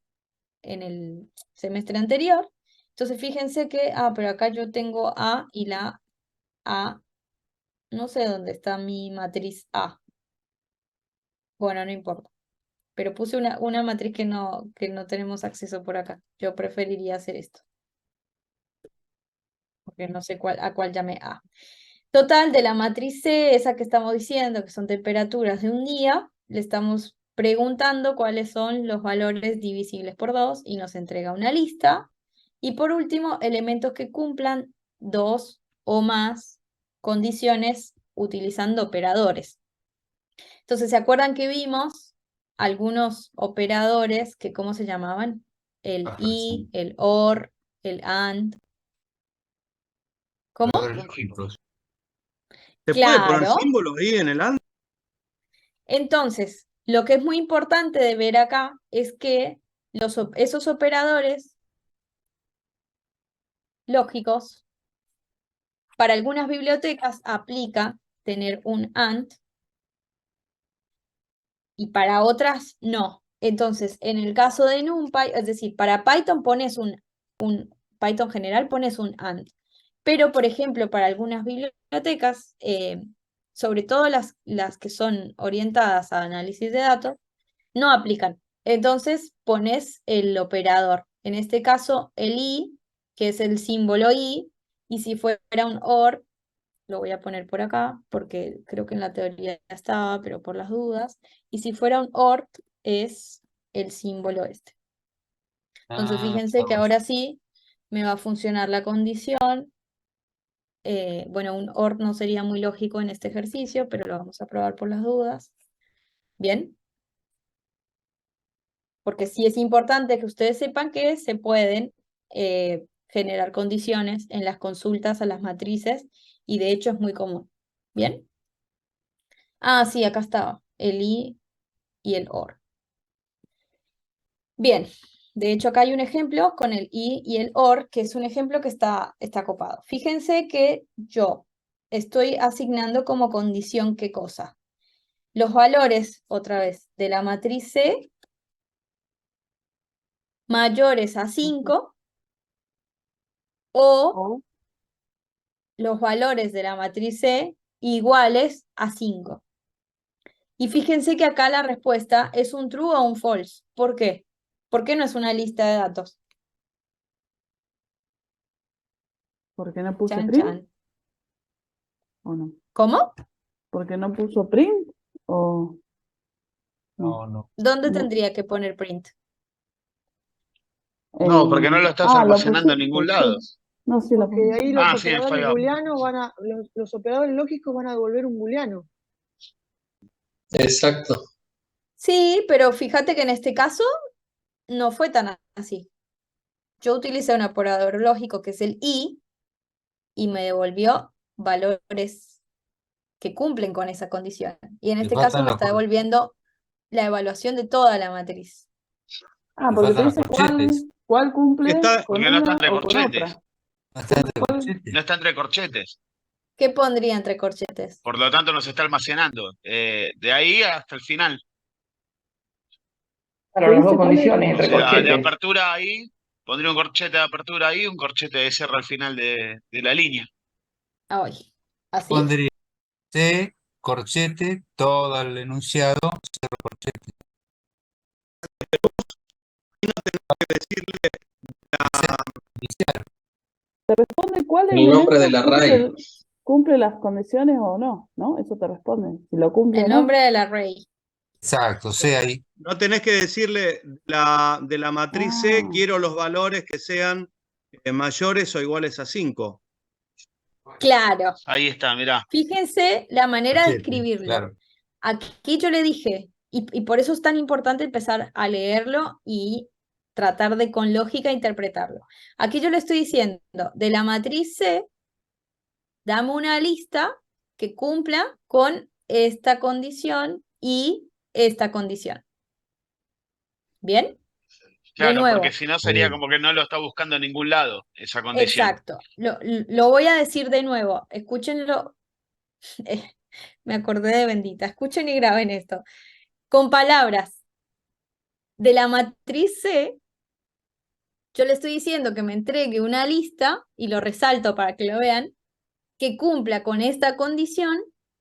semestre anterior. Entonces fíjense que, pero acá yo tengo A y la A, no sé dónde está mi matriz A. Bueno, no importa. Pero puse una matriz que no tenemos acceso por acá. Yo preferiría hacer esto. Porque no sé a cuál llamé A. Total, de la matriz C, esa que estamos diciendo, que son temperaturas de un día, le estamos preguntando cuáles son los valores divisibles por 2 y nos entrega una lista. Y por último, elementos que cumplan 2 o más condiciones utilizando operadores. Entonces, ¿se acuerdan que vimos algunos operadores que, ¿cómo se llamaban? El y, el or, el and. ¿Cómo? Operadores lógicos. ¿Se puede poner Claro. símbolos ahí en el AND? Entonces, lo que es muy importante de ver acá es que esos operadores lógicos, para algunas bibliotecas aplica tener un AND y para otras no. Entonces, en el caso de NumPy, es decir, para Python pones un Python general pones un AND. Pero, por ejemplo, para algunas bibliotecas, sobre todo las que son orientadas a análisis de datos, no aplican. Entonces pones el operador. En este caso, el i, que es el símbolo i, y si fuera un or, lo voy a poner por acá, porque creo que en la teoría ya estaba, pero por las dudas. Y si fuera un OR, es el símbolo este. Entonces, fíjense que ahora sí me va a funcionar la condición. Bueno, un OR no sería muy lógico en este ejercicio, pero lo vamos a probar por las dudas. ¿Bien? Porque sí es importante que ustedes sepan que se pueden generar condiciones en las consultas a las matrices, y de hecho es muy común. ¿Bien? Sí, acá estaba, el i y el or. Bien, de hecho acá hay un ejemplo con el i y el or, que es un ejemplo que está copado. Fíjense que yo estoy asignando como condición ¿qué cosa? Los valores, otra vez, de la matriz C mayores a 5 o los valores de la matriz C iguales a 5. Y fíjense que acá la respuesta es un true o un false. ¿Por qué? ¿Por qué no es una lista de datos? ¿Porque no puse Chan, print chan. o no? ¿Cómo? ¿Porque no puso print o no? No. ¿Dónde No. tendría que poner print? No, porque no lo estás Lo almacenando en pusiste, ningún lado. sí. No, sí, lo Porque puse. ahí los Sí, en operadores file up. booleanos los operadores lógicos van a devolver un booleano. Exacto. Sí, pero fíjate que en este caso no fue tan así. Yo utilicé un operador lógico que es el i y me devolvió valores que cumplen con esa condición. Y en Le este caso faltan me los está devolviendo la evaluación de toda la matriz. le Porque te faltan los dice corchetes. cuál cumple Está- con Porque no está una entre o con corchetes. otra. No está entre corchetes. No está entre corchetes. ¿Qué pondría entre corchetes? Por lo tanto, no se está almacenando. De ahí hasta el final. Claro, las dos dice cuál es? condiciones O entre sea, de corchetes. apertura ahí, pondría un corchete de apertura ahí, un corchete de cierre al final de la línea. Así. Pondría C, corchete, todo el enunciado, cierro corchete. Inicial. Te responde cuál El nombre del elemento array. cumple las condiciones o no, ¿no? Eso te responde, si lo cumple El o no. nombre del array. Exacto, C ahí. No tenés que decirle de la matriz C, quiero los valores que sean mayores o iguales a 5. Claro. Ahí está, mirá. Fíjense la manera de Corchete, escribirlo. claro. Aquí yo le dije, y por eso es tan importante empezar a leerlo y tratar de con lógica interpretarlo. Aquí yo le estoy diciendo, de la matriz C, dame una lista que cumpla con esta condición y esta condición. ¿Bien? Claro, porque nuevo. si no sería Sí. como que no lo está buscando en ningún lado, esa condición. Exacto. Lo voy a decir de nuevo. Escúchenlo. Me acordé de Bendita. Escuchen y graben esto. Con palabras de la matriz C, yo le estoy diciendo que me entregue una lista, y lo resalto para que lo vean, que cumpla con esta condición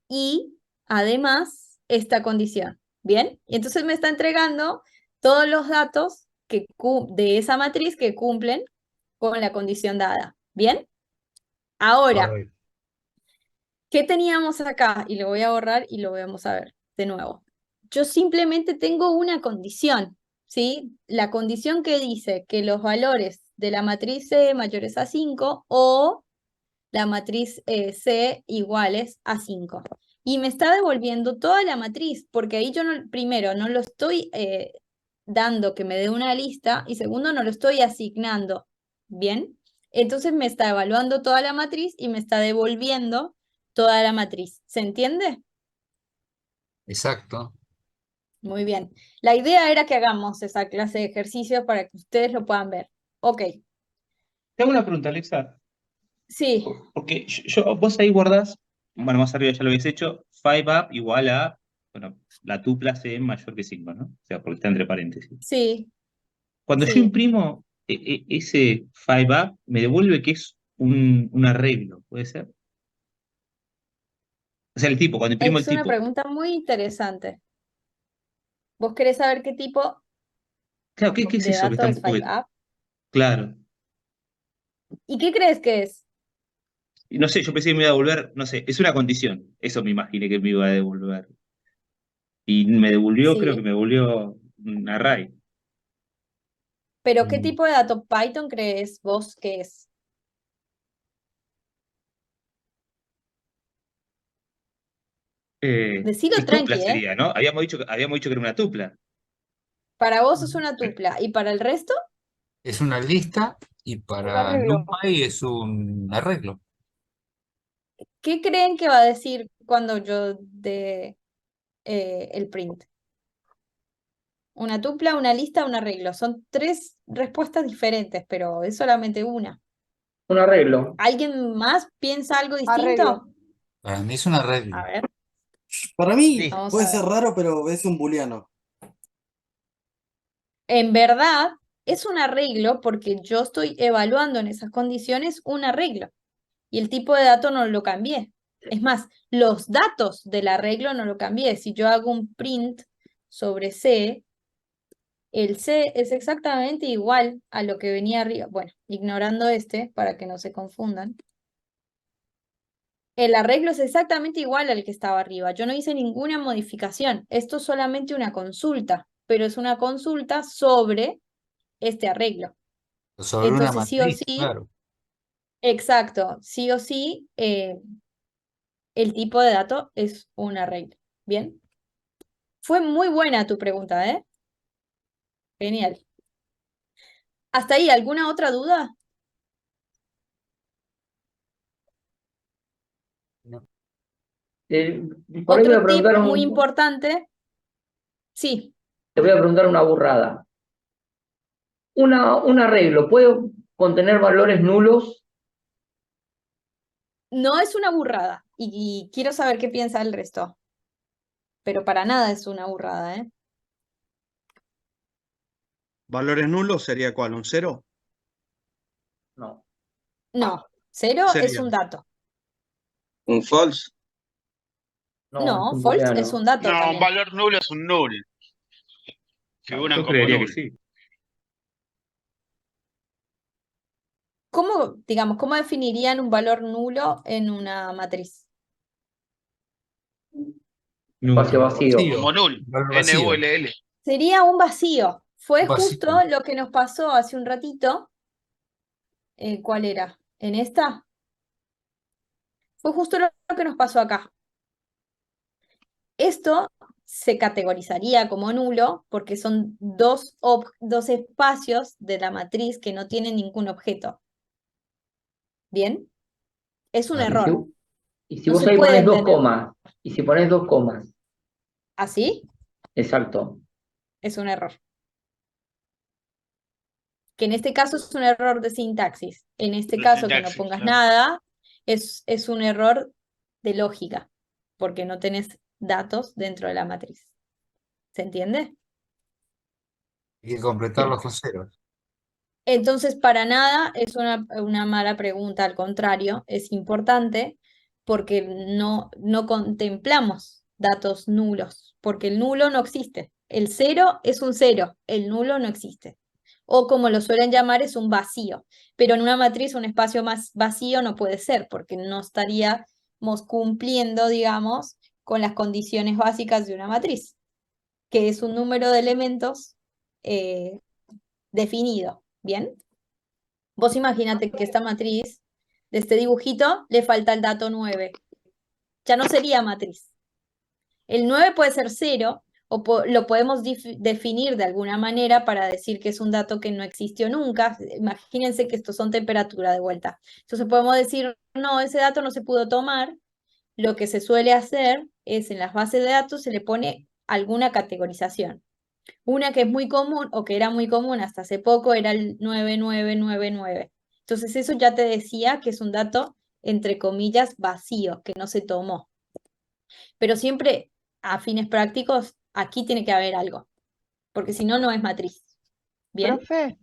y además esta condición. ¿Bien? Y entonces me está entregando todos los datos de esa matriz que cumplen con la condición dada. ¿Bien? Ahora, Correcto. ¿qué teníamos acá? Y lo voy a borrar y lo vamos a ver de nuevo. Yo simplemente tengo una condición, ¿sí? La condición que dice que los valores de la matriz C mayores a 5 o la matriz C iguales a 5. Y me está devolviendo toda la matriz, porque ahí yo primero no lo estoy dando que me dé una lista, y segundo no lo estoy asignando. ¿Bien? Entonces me está evaluando toda la matriz y me está devolviendo toda la matriz. ¿Se entiende? Exacto. Muy bien. La idea era que hagamos esa clase de ejercicios para que ustedes lo puedan ver. Ok, Te hago una pregunta, Alexa. sí, Porque vos ahí guardás, bueno, más arriba ya lo habéis hecho, 5up igual a, bueno, la tupla C mayor que 5, ¿no? O sea, porque está entre paréntesis. sí, Cuando yo sí. imprimo ese 5up, me devuelve que es un arreglo, ¿puede ser? O sea, el tipo, cuando imprimo el Es una tipo. pregunta muy interesante. ¿Vos querés saber qué tipo Claro, ¿qué es de eso que dato están? es 5up? Claro. ¿Y qué crees que es? Y no sé, yo pensé que me iba a devolver, no sé, es una condición. Eso me imaginé que me iba a devolver. Y me devolvió, creo que Sí, me devolvió un array. pero ¿qué Mm, tipo de dato Python crees vos que es? Decilo Es tupla tranqui, ¿eh? sería, ¿no? Habíamos dicho que era una tupla. Para vos es una tupla, ¿y para el resto? Es una lista y Un para arreglo. NumPy es un arreglo. ¿Qué creen que va a decir cuando yo dé el print? ¿Una tupla, una lista, un arreglo? Son tres respuestas diferentes, pero es solamente una. Un arreglo. ¿Alguien más piensa algo distinto? Arreglo. Para mí es un A arreglo. ver, Para mí Listo. vamos puede a ser ver. raro, pero es un booleano. En verdad, es un arreglo porque yo estoy evaluando en esas condiciones un arreglo y el tipo de dato no lo cambié. Es más, los datos del arreglo no lo cambié. Si yo hago un print sobre C, el C es exactamente igual a lo que venía arriba. Bueno, ignorando este para que no se confundan. El arreglo es exactamente igual al que estaba arriba. Yo no hice ninguna modificación. Esto es solamente una consulta, pero es una consulta sobre este arreglo. Sobre una Entonces, sí o matriz, sí, claro. exacto, sí o sí, el tipo de dato es un arreglo. ¿Bien? Fue muy buena tu pregunta, ¿eh? Genial. ¿Hasta ahí alguna otra duda? Eh, por ahí Otro tip muy importante. Sí, te voy a preguntar una burrada. Un arreglo, ¿puede contener valores nulos? no es una burrada y quiero saber qué piensa el resto, pero para nada es una burrada, ¿eh? ¿Valores nulos sería cuál? ¿Un 0? No. No, 0 es Sería. un dato. Un false. No, es No, un false es booleano. un dato No, un también. valor nulo es un null. Figuran Yo como creería que null. sí. ¿Cómo, digamos, cómo definirían un valor nulo en una matriz? Espacio Nunca. vacío. Como null. Valor vacío. NULL. Sería un vacío. Fue Vacío. justo lo que nos pasó hace un ratito. ¿Cuál era? ¿En esta? Fue justo lo que nos pasó acá. Esto se categorizaría como nulo porque son dos espacios de la matriz que no tienen ningún objeto. ¿Bien? Es un Claro. error. Y si No vos se ahí pueden pones dos tener. comas, y si pones dos comas, ¿Así? exacto. Es un error. que en este caso es un error de sintaxis. En este De caso, que no sintaxis, pongas claro. nada, es un error de lógica, porque no tenés datos dentro de la matriz. ¿Se entiende? Hay que completarlos con ceros. Entonces, para nada es una mala pregunta, al contrario, es importante porque no contemplamos datos nulos, porque el nulo no existe. El cero es un cero, el nulo no existe. O como lo suelen llamar, es un vacío. Pero en una matriz un espacio más vacío no puede ser, porque no estaríamos cumpliendo, digamos, con las condiciones básicas de una matriz, que es un número de elementos definido. ¿Bien? Vos imagínate que esta matriz, de este dibujito, le falta el dato 9. Ya no sería matriz. El 9 puede ser 0, o lo podemos definir de alguna manera para decir que es un dato que no existió nunca. Imagínense que estos son temperatura de vuelta. Entonces podemos decir, no, ese dato no se pudo tomar. Lo que se suele hacer es en las bases de datos se le pone alguna categorización. Una que es muy común, o que era muy común hasta hace poco, era el 9999. Entonces eso ya te decía que es un dato, entre comillas, vacío, que no se tomó. Pero siempre, a fines prácticos, aquí tiene que haber algo, porque si no, no es matriz. ¿Bien? Profe,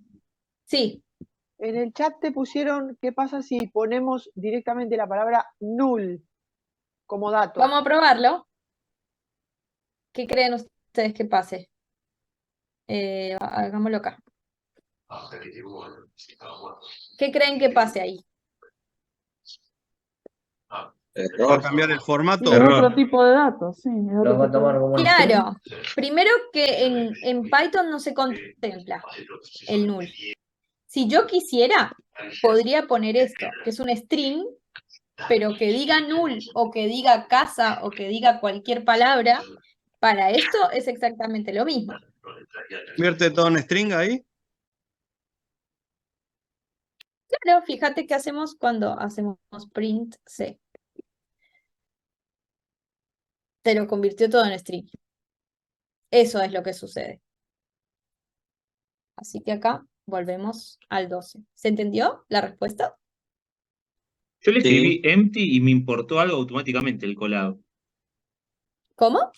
Sí, en el chat te pusieron qué pasa si ponemos directamente la palabra null como dato. vamos a probarlo. ¿Qué creen ustedes que pase? Hagámoslo acá. ¿Qué creen que pase ahí? ¿Va a cambiar el formato? Sí, es otro tipo de datos, sí. Es otro Los va a tipo de tomar datos. como un string. Claro, primero que en Python no se contempla el null. Si yo quisiera, podría poner esto, que es un string, pero que diga null, o que diga casa, o que diga cualquier palabra. Para esto es exactamente lo mismo. ¿Convierte todo en string ahí? Claro, fíjate qué hacemos cuando hacemos print C. Te lo convirtió todo en string. Eso es lo que sucede. Así que acá volvemos al 12. ¿Se entendió la respuesta? Yo le Sí. escribí empty y me importó algo automáticamente el colado. ¿Cómo?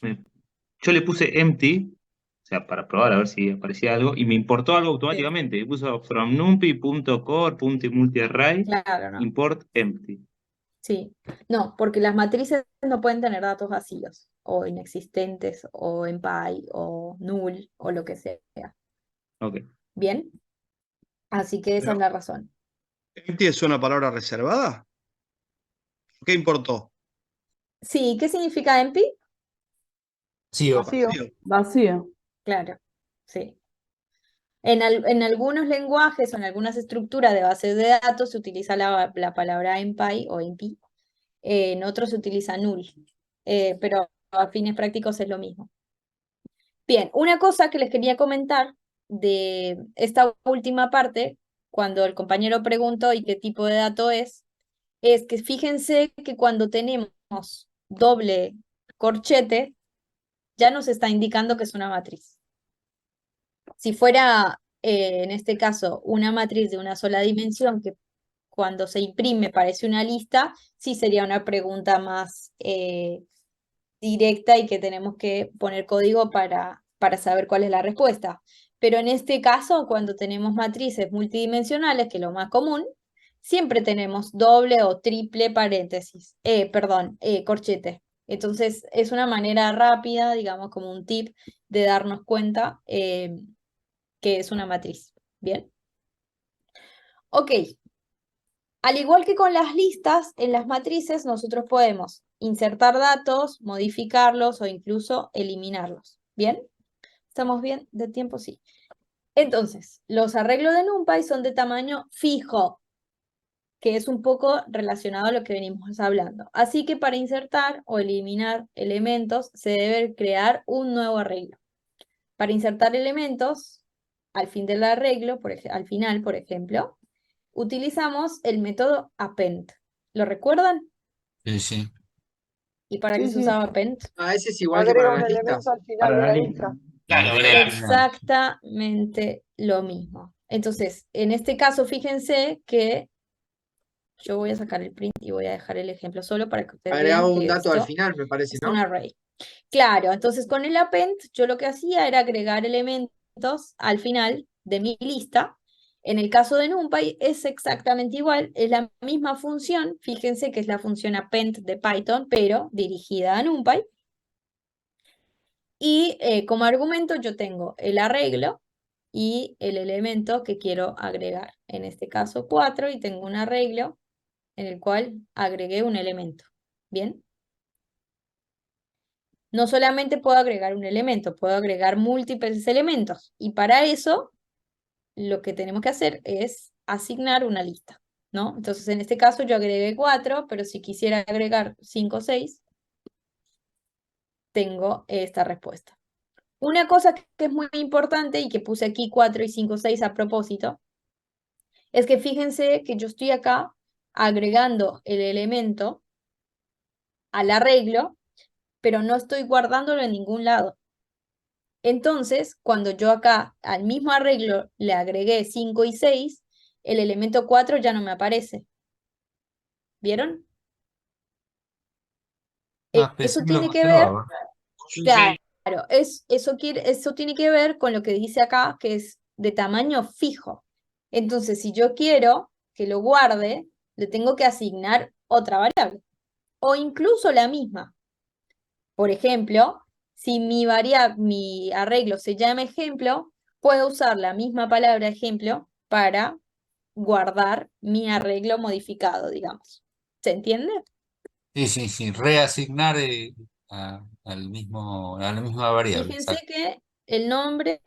Yo le puse empty, o sea, para probar a ver si aparecía algo, y me importó algo automáticamente. Le puso from numpy.core.multiarray Claro, no. import empty. Sí. No, porque las matrices no pueden tener datos vacíos, o inexistentes, o en py, o null, o lo que sea. Ok. ¿Bien? Así que esa es la razón. ¿Empty es una palabra reservada? ¿Qué importó? Sí, ¿qué significa empty? Sí, o Vacío. Vacío. Claro, sí. En algunos lenguajes o en algunas estructuras de bases de datos se utiliza la palabra empty o empty. En otros se utiliza null. Pero a fines prácticos es lo mismo. Bien, una cosa que les quería comentar de esta última parte, cuando el compañero preguntó ¿y qué tipo de dato es que fíjense que cuando tenemos doble corchete, ya nos está indicando que es una matriz. Si fuera, en este caso, una matriz de una sola dimensión, que cuando se imprime parece una lista, sí sería una pregunta más directa y que tenemos que poner código para saber cuál es la respuesta. Pero en este caso, cuando tenemos matrices multidimensionales, que es lo más común, siempre tenemos doble o triple paréntesis, corchete. Entonces, es una manera rápida, digamos, como un tip de darnos cuenta que es una matriz. ¿Bien? Ok. Al igual que con las listas, en las matrices nosotros podemos insertar datos, modificarlos o incluso eliminarlos. ¿Bien? ¿Estamos bien de tiempo? Sí. Entonces, los arreglos de NumPy son de tamaño fijo, que es un poco relacionado a lo que venimos hablando. Así que para insertar o eliminar elementos se debe crear un nuevo arreglo. Para insertar elementos, al fin del arreglo, al final, por ejemplo, utilizamos el método append. ¿Lo recuerdan? sí, sí. ¿Y para qué Sí, se sí. usaba append? Ese es igual que Agrega para un las elemento listas. al final Para de la la lista. lista. Claro, Agrega agregar. al final. Exactamente lo mismo. Entonces, en este caso, fíjense que yo voy a sacar el print y voy a dejar el ejemplo solo para que ustedes Agregaba vean un que dato al esto final, me parece, es ¿no? un array. Claro, entonces con el append yo lo que hacía era agregar elementos al final de mi lista. En el caso de NumPy es exactamente igual, es la misma función, fíjense que es la función append de Python, pero dirigida a NumPy. Y como argumento yo tengo el arreglo y el elemento que quiero agregar. En este caso 4 y tengo un arreglo en el cual agregué un elemento. ¿Bien? No solamente puedo agregar un elemento, puedo agregar múltiples elementos. Y para eso, lo que tenemos que hacer es asignar una lista, ¿no? Entonces, en este caso yo agregué 4, pero si quisiera agregar 5 o 6, tengo esta respuesta. Una cosa que es muy importante y que puse aquí 4 y 5, 6 a propósito, es que fíjense que yo estoy acá agregando el elemento al arreglo, pero no estoy guardándolo en ningún lado. Entonces, cuando yo acá al mismo arreglo le agregué 5 y 6, el elemento 4 ya no me aparece. ¿Vieron? Ah, Eso pensé que lo tiene que ver, conservaba. Sí, claro, sí. eso tiene que ver con lo que dice acá, que es de tamaño fijo. Entonces, si yo quiero que lo guarde, le tengo que asignar otra variable, o incluso la misma. Por ejemplo, si mi arreglo se llama ejemplo, puedo usar la misma palabra ejemplo para guardar mi arreglo modificado, digamos. ¿Se entiende? Sí, sí, sí. Reasignar a la misma variable. Fíjense Exacto. que el nombre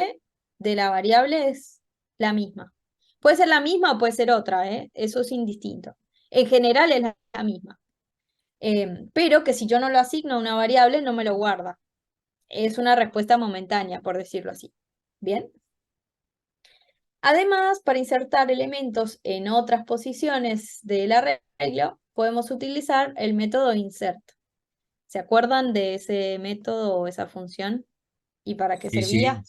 de la variable es la misma. Puede ser la misma o puede ser otra, ¿eh? Eso es indistinto. En general es la misma. Pero que si yo no lo asigno a una variable, no me lo guarda. Es una respuesta momentánea, por decirlo así. ¿Bien? Además, para insertar elementos en otras posiciones del arreglo, podemos utilizar el método insert. ¿Se acuerdan de ese método o esa función? ¿Y para qué Sí, sí. servía?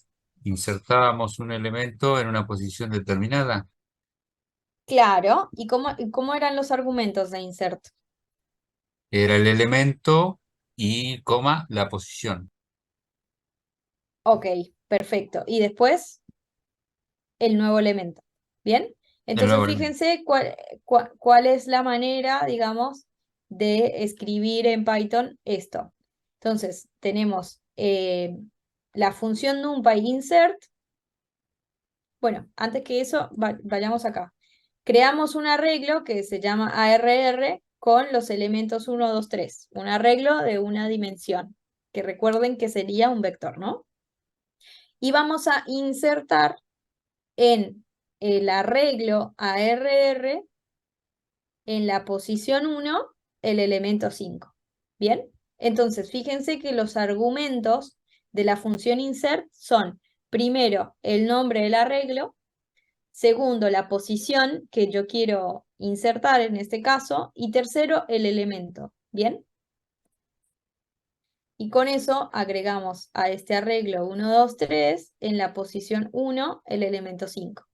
Insertábamos un elemento en una posición determinada. Claro. ¿Y cómo eran los argumentos de insert? Era el elemento y, coma, la posición. Ok, perfecto. Y después, el nuevo elemento. ¿Bien? El Entonces, nuevo elemento. fíjense cuál es la manera, digamos, de escribir en Python esto. Entonces, tenemos la función NumPy insert. Bueno, antes que eso, vayamos acá. Creamos un arreglo que se llama ARR con los elementos 1, 2, 3. Un arreglo de una dimensión, que recuerden que sería un vector, ¿no? Y vamos a insertar en el arreglo ARR, en la posición 1, el elemento 5. ¿Bien? Entonces, fíjense que los argumentos de la función insert son, primero, el nombre del arreglo, segundo, la posición que yo quiero insertar en este caso, y tercero, el elemento. ¿Bien? Y con eso agregamos a este arreglo 1, 2, 3, en la posición 1, el elemento 5.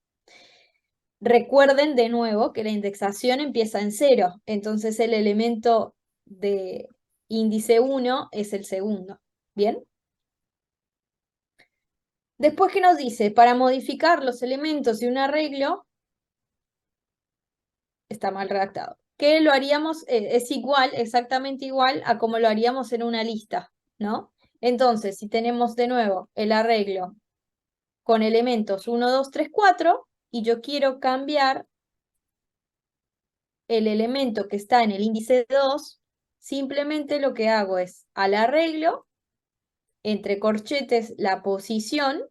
Recuerden de nuevo que la indexación empieza en 0, entonces el elemento de índice 1 es el segundo. ¿Bien? Después, ¿qué nos dice? Para modificar los elementos de un arreglo, está mal redactado. Que lo haríamos, es igual, exactamente igual a como lo haríamos en una lista, ¿no? Entonces, si tenemos de nuevo el arreglo con elementos 1, 2, 3, 4, y yo quiero cambiar el elemento que está en el índice 2, simplemente lo que hago es al arreglo, entre corchetes, la posición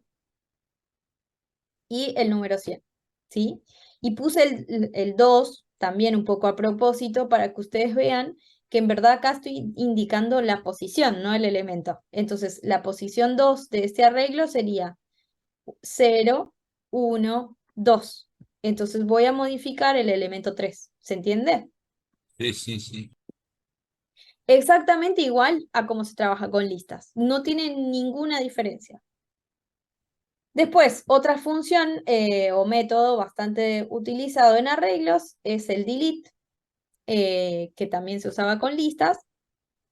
y el número 100, ¿sí? Y puse el 2 también un poco a propósito para que ustedes vean que en verdad acá estoy indicando la posición, no el elemento. Entonces, la posición 2 de este arreglo sería 0, 1, 2. Entonces voy a modificar el elemento 3. ¿Se entiende? Sí, sí, sí. Exactamente igual a cómo se trabaja con listas. No tiene ninguna diferencia. Después, otra función o método bastante utilizado en arreglos es el delete, que también se usaba con listas,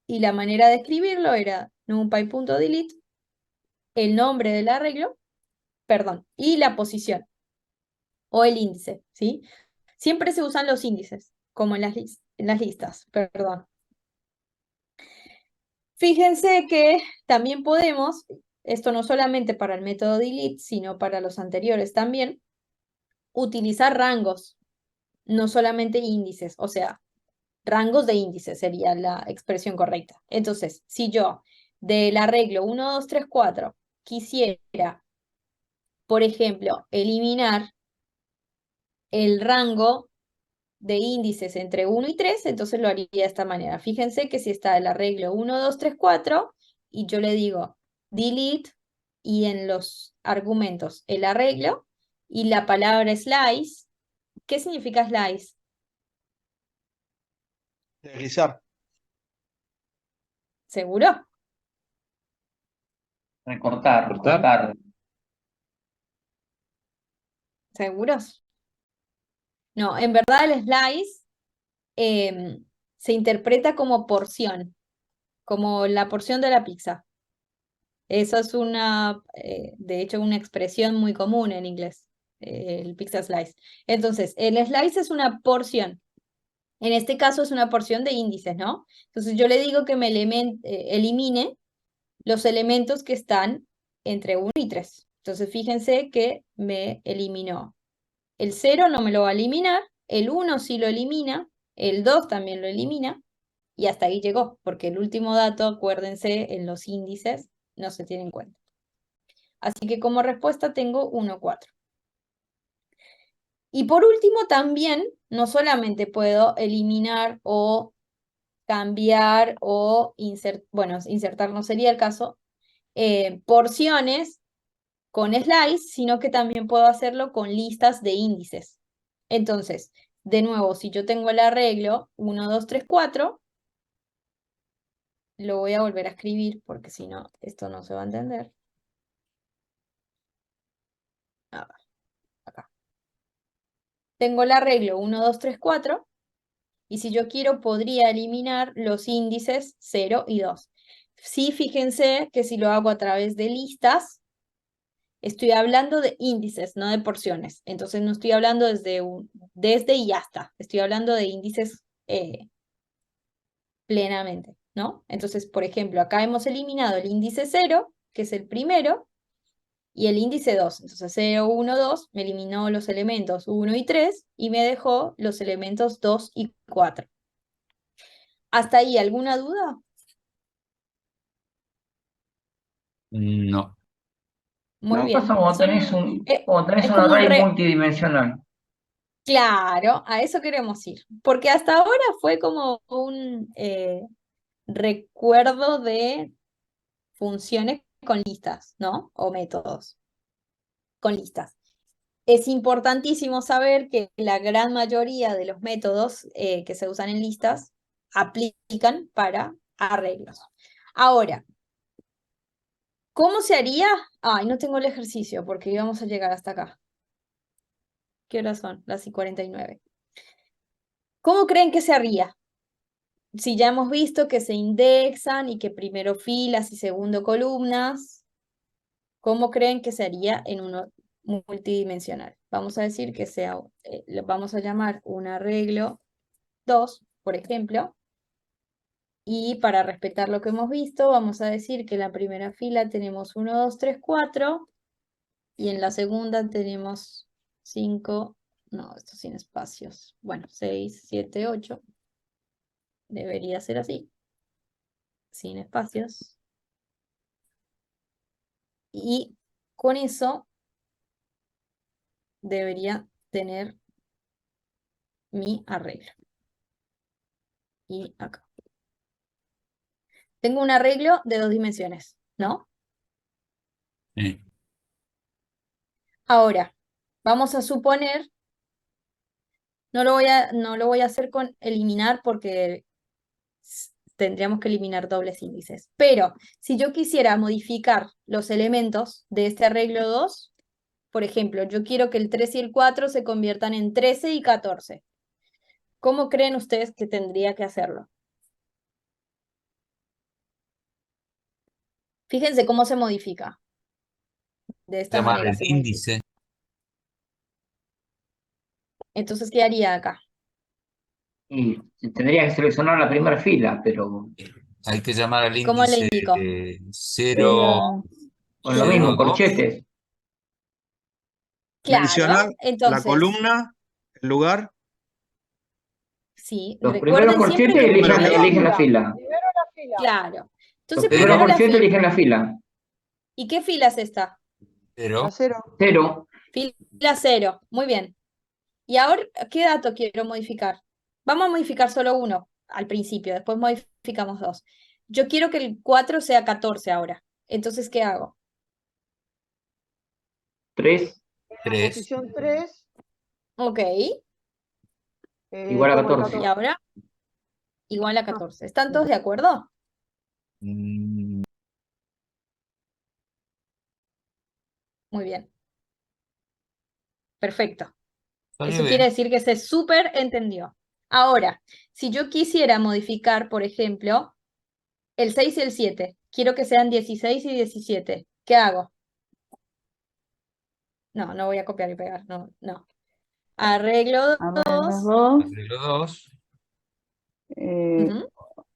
y la manera de escribirlo era numpy.delete, el nombre del arreglo, perdón, y la posición o el índice, ¿sí? Siempre se usan los índices, como en las listas, perdón. Fíjense que también podemos, esto no solamente para el método delete, sino para los anteriores también, utilizar rangos, no solamente índices, o sea, rangos de índices sería la expresión correcta. Entonces, si yo del arreglo 1, 2, 3, 4 quisiera, por ejemplo, eliminar el rango de índices entre 1 y 3, entonces lo haría de esta manera. Fíjense que si está el arreglo 1, 2, 3, 4, y yo le digo delete, y en los argumentos el arreglo, y la palabra slice, ¿qué significa slice? Deslizar. ¿Seguro? Recortar, Cortar. cortar. ¿Seguros? No, en verdad el slice se interpreta como porción, como la porción de la pizza. Eso es de hecho, una expresión muy común en inglés, el pizza slice. Entonces, el slice es una porción. En este caso es una porción de índices, ¿no? Entonces yo le digo que me elimine los elementos que están entre 1 y 3. Entonces fíjense que me eliminó. El 0 no me lo va a eliminar, el 1 sí lo elimina, el 2 también lo elimina, y hasta ahí llegó, porque el último dato, acuérdense, en los índices no se tiene en cuenta. Así que como respuesta tengo 1, 4. Y por último también, no solamente puedo eliminar o cambiar o insertar no sería el caso, porciones con slice, sino que también puedo hacerlo con listas de índices. Entonces, de nuevo, si yo tengo el arreglo 1, 2, 3, 4, lo voy a volver a escribir porque si no, esto no se va a entender. A ver, acá. Tengo el arreglo 1, 2, 3, 4, y si yo quiero podría eliminar los índices 0 y 2. Sí, fíjense que si lo hago a través de listas, estoy hablando de índices, no de porciones. Entonces no estoy hablando desde y hasta. Estoy hablando de índices plenamente, ¿no? Entonces, por ejemplo, acá hemos eliminado el índice 0, que es el primero, y el índice 2. Entonces 0, 1, 2 me eliminó los elementos 1 y 3 y me dejó los elementos 2 y 4. ¿Hasta ahí alguna duda? No. Muy No, bien. pasa cuando Son, tenés es un como array multidimensional. Claro, a eso queremos ir. Porque hasta ahora fue como un recuerdo de funciones con listas, ¿no? O métodos con listas. Es importantísimo saber que la gran mayoría de los métodos que se usan en listas aplican para arreglos. Ahora, ¿cómo se haría? Ay, no tengo el ejercicio porque íbamos a llegar hasta acá. ¿Qué horas son? Las 49. ¿Cómo creen que se haría? Si ya hemos visto que se indexan y que primero filas y segundo columnas, ¿cómo creen que sería en uno multidimensional? Vamos a decir que lo vamos a llamar un arreglo 2, por ejemplo, y para respetar lo que hemos visto, vamos a decir que en la primera fila tenemos 1, 2, 3, 4, y en la segunda tenemos 5, no, esto sin espacios, bueno, 6, 7, 8, debería ser así, sin espacios. Y con eso debería tener mi arreglo. Y acá. Tengo un arreglo de 2 dimensiones, ¿no? Sí. Ahora, vamos a suponer, no lo voy a hacer con eliminar porque tendríamos que eliminar dobles índices. Pero si yo quisiera modificar los elementos de este arreglo 2, Por ejemplo, yo quiero que el 3 y el 4 se conviertan en 13 y 14. ¿Cómo creen ustedes que tendría que hacerlo? Fíjense cómo se modifica. De esta Llamar manera el se modifica. índice. Entonces, ¿qué haría acá? Y tendría que seleccionar la primera fila, pero Hay que llamar al ¿Cómo le índice indico? 0, con lo mismo, 2. corchetes. Claro, Mencionar la entonces, columna, el lugar. sí, Los primeros recuerden siempre corchetes que número que va. eligen la fila. Primero la fila. claro. Los Entonces, primeros primero la corchetes fila. eligen la fila. ¿Y qué fila es esta? 0. La 0. 0. Fila 0. Muy bien. Y ahora, ¿qué dato quiero modificar? Vamos a modificar solo uno al principio, después modificamos 2. Yo quiero que el 4 sea 14 ahora. Entonces, ¿qué hago? 3 En la 3. posición 3, Ok. igual a como el 14. Y ahora, igual a 14. ¿Están todos de acuerdo? Muy bien. Perfecto. Salió Eso bien. quiere decir que se súper entendió. Ahora, si yo quisiera modificar, por ejemplo, el 6 y el 7, quiero que sean 16 y 17. ¿Qué hago? No, no voy a copiar y pegar. No, no. Arreglo Arreglos 2. 2. Arreglo 2. Ujú,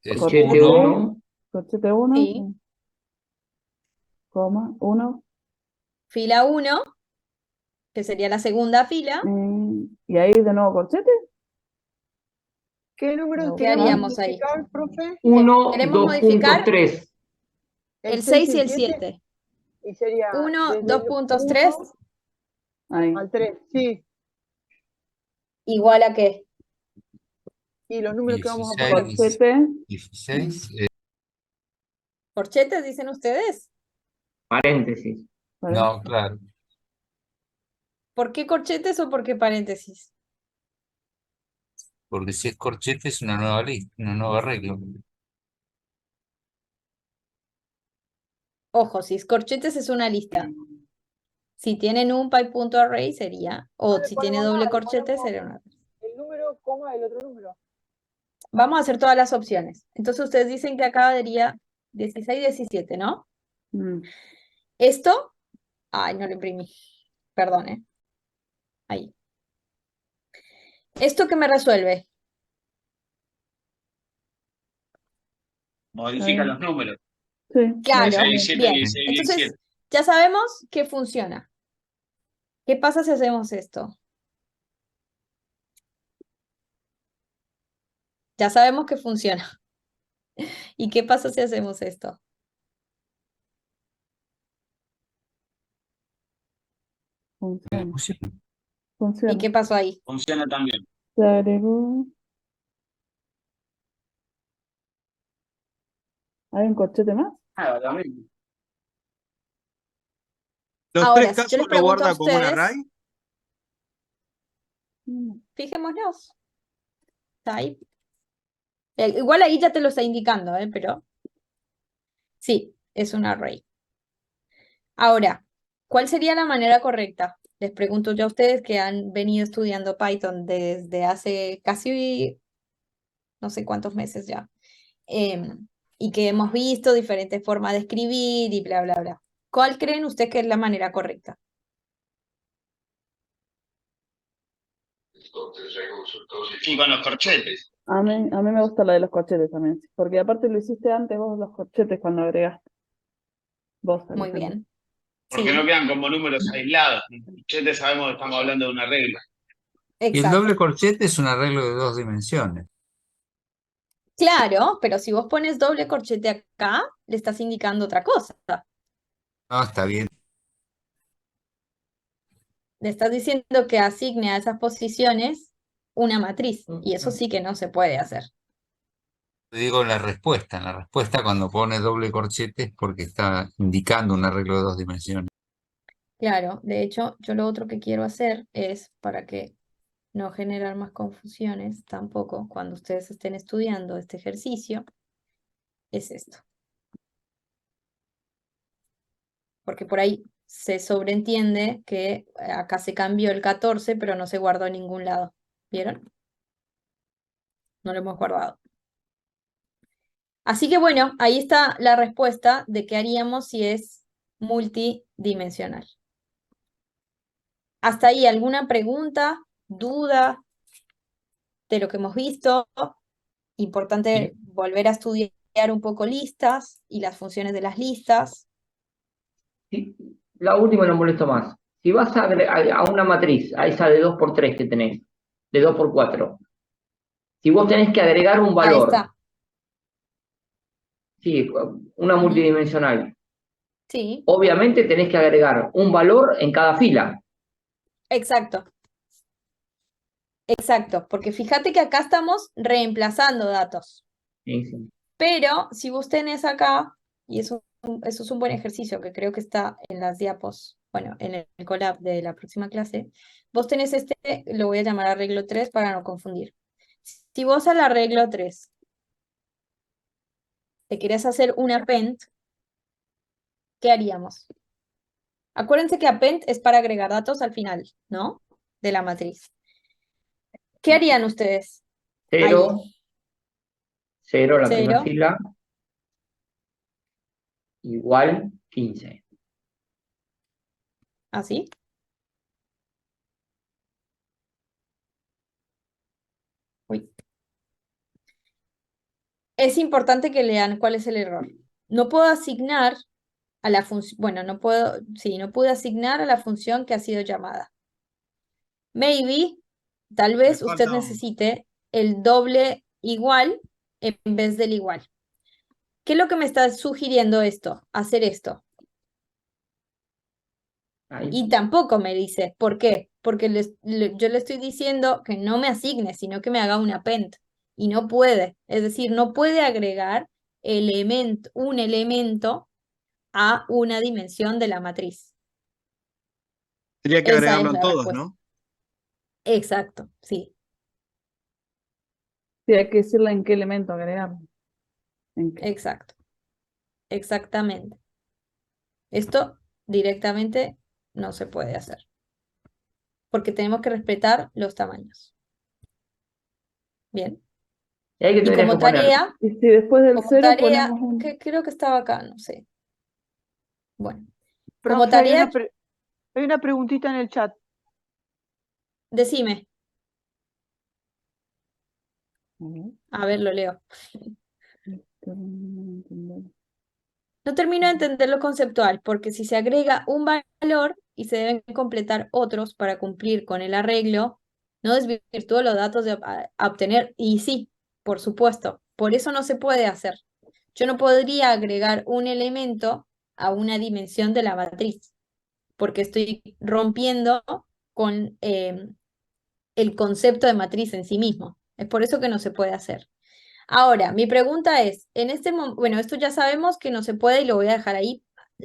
Es Corchete 1. 1. Corchete 1. sí. Coma 1. Fila 1, que sería la segunda fila. Y ahí de nuevo corchete. ¿Qué número ¿Qué ¿Qué queremos haríamos ahí? modificar, profe? 1, Queremos modificar 2.3. el 6 6 y y el el 7. 7. Y sería 1, desde 2 el puntos 1 3, Ahí. al 3. Sí. igual a qué? Y los números que vamos a 16. poner. Corchete. 16. ¿Corchetes dicen ustedes? Paréntesis. No, claro. ¿Por qué corchetes o por qué paréntesis? Porque si es corchete es una nueva lista, una nueva regla. Ojo, si es corchetes es una lista. Si tiene numpy.array sería, o si tiene doble corchete sería una. El número, coma, el otro número. Vamos a hacer todas las opciones. Entonces ustedes dicen que acá daría 16 y 17, ¿no? Esto, ay, no lo imprimí. Perdón, ahí. ¿Esto qué me resuelve? Modifica los números. Sí. Claro, 16, 17, bien. 16, Entonces, 17. ya sabemos que funciona. ¿Qué pasa si hacemos esto? Ya sabemos que funciona. ¿Y qué pasa si hacemos esto? Funciona. ¿Y Funciona. qué pasó ahí? Funciona también. Se agregó. ¿Hay un corchete más? Ah, lo mismo. ¿Los Ahora, tres si yo casos les lo pregunto a guarda como un ustedes, array? fijémonos. Type. Igual ahí ya te lo está indicando, pero sí, es un array. Ahora, ¿cuál sería la manera correcta? Les pregunto yo a ustedes que han venido estudiando Python desde hace casi no sé cuántos meses ya, y que hemos visto diferentes formas de escribir y bla, bla, bla. ¿Cuál creen ustedes que es la manera correcta? Y con los corchetes. A mí me gusta la de los corchetes también. Porque aparte lo hiciste antes vos los corchetes cuando agregaste. Vos, Muy Alejandro. bien. Porque Sí, no quedan como números aislados. En corchetes sabemos que estamos hablando de una regla. Y el exacto. doble corchete es un arreglo de 2 dimensiones. Claro, pero si vos pones doble corchete acá, le estás indicando otra cosa. No, está bien. Le estás diciendo que asigne a esas posiciones una matriz, y eso sí que no se puede hacer. Digo en la respuesta cuando pone doble corchete es porque está indicando un arreglo de 2 dimensiones. Claro, de hecho, yo lo otro que quiero hacer es, para que no generar más confusiones tampoco cuando ustedes estén estudiando este ejercicio, es esto. Porque por ahí se sobreentiende que acá se cambió el 14, pero no se guardó en ningún lado. ¿Vieron? No lo hemos guardado. Así que bueno, ahí está la respuesta de qué haríamos si es multidimensional. ¿Hasta ahí alguna pregunta, duda de lo que hemos visto? Importante volver a estudiar un poco listas y las funciones de las listas. Sí, la última no molesto más. Si vas a una matriz, a esa de 2×3 que tenés, de 2×4, si vos tenés que agregar un Ahí valor, está. sí, una Ujú. multidimensional, Sí, obviamente tenés que agregar un valor en cada fila. exacto. Exacto, porque fíjate que acá estamos reemplazando datos. Sí, sí. Pero si vos tenés acá, y eso es un buen ejercicio que creo que está en las diapos, bueno, en el collab de la próxima clase, vos tenés este, lo voy a llamar arreglo 3 para no confundir. Si vos al arreglo 3 te querés hacer un append, ¿qué haríamos? Acuérdense que append es para agregar datos al final, ¿no? De la matriz. ¿Qué harían ustedes? 0, 0 la primera 0, fila, igual 15. así. Uy. Es importante que lean cuál es el error. No puedo asignar a la función, bueno, no pude asignar a la función que ha sido llamada. Maybe, tal Me vez usted falta un... necesite el doble igual en vez del igual. ¿Qué es lo que me está sugiriendo esto? Hacer esto. Ahí. Y tampoco me dice, ¿por qué? Porque yo le estoy diciendo que no me asigne, sino que me haga un append. Y no puede. Es decir, no puede agregar un elemento a una dimensión de la matriz. Tendría que Esa agregarlo es en la todos, respuesta. ¿no? Exacto, sí. Sí, hay que decirle en qué elemento agregarlo. ¿En qué? Exacto. Exactamente. Esto directamente no se puede hacer. Porque tenemos que respetar los tamaños. Bien. Y ahí que Y tendrías que como poner, tarea, Y si después del 0 ponemos un... que creo que estaba acá, no sé. Bueno, como Profe, hay tarea, hay una preguntita en el chat. decime. A ver, lo leo. No termino de entender lo conceptual, porque si se agrega un valor y se deben completar otros para cumplir con el arreglo, no desvirtúo los datos a obtener. Y sí, por supuesto, por eso no se puede hacer. Yo no podría agregar un elemento a una dimensión de la matriz, porque estoy rompiendo con el concepto de matriz en sí mismo. Es por eso que no se puede hacer. Ahora, mi pregunta es, en este momento, bueno, esto ya sabemos que no se puede y lo voy a dejar ahí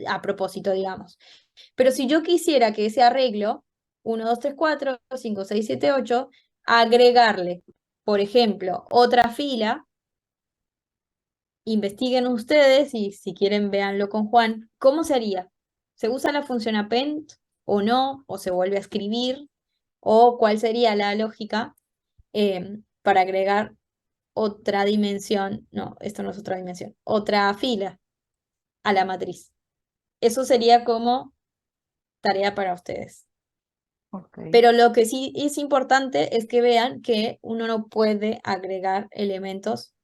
a propósito, digamos. Pero si yo quisiera que ese arreglo, 1, 2, 3, 4, 5, 6, 7, 8, agregarle, por ejemplo, otra fila, investiguen ustedes y si quieren véanlo con Juan, ¿cómo se haría? ¿Se usa la función append o no? ¿O se vuelve a escribir? ¿O cuál sería la lógica para agregar otra dimensión? No, esto no es otra dimensión, otra fila a la matriz. Eso sería como tarea para ustedes. Okay. Pero lo que sí es importante es que vean que uno no puede agregar elementos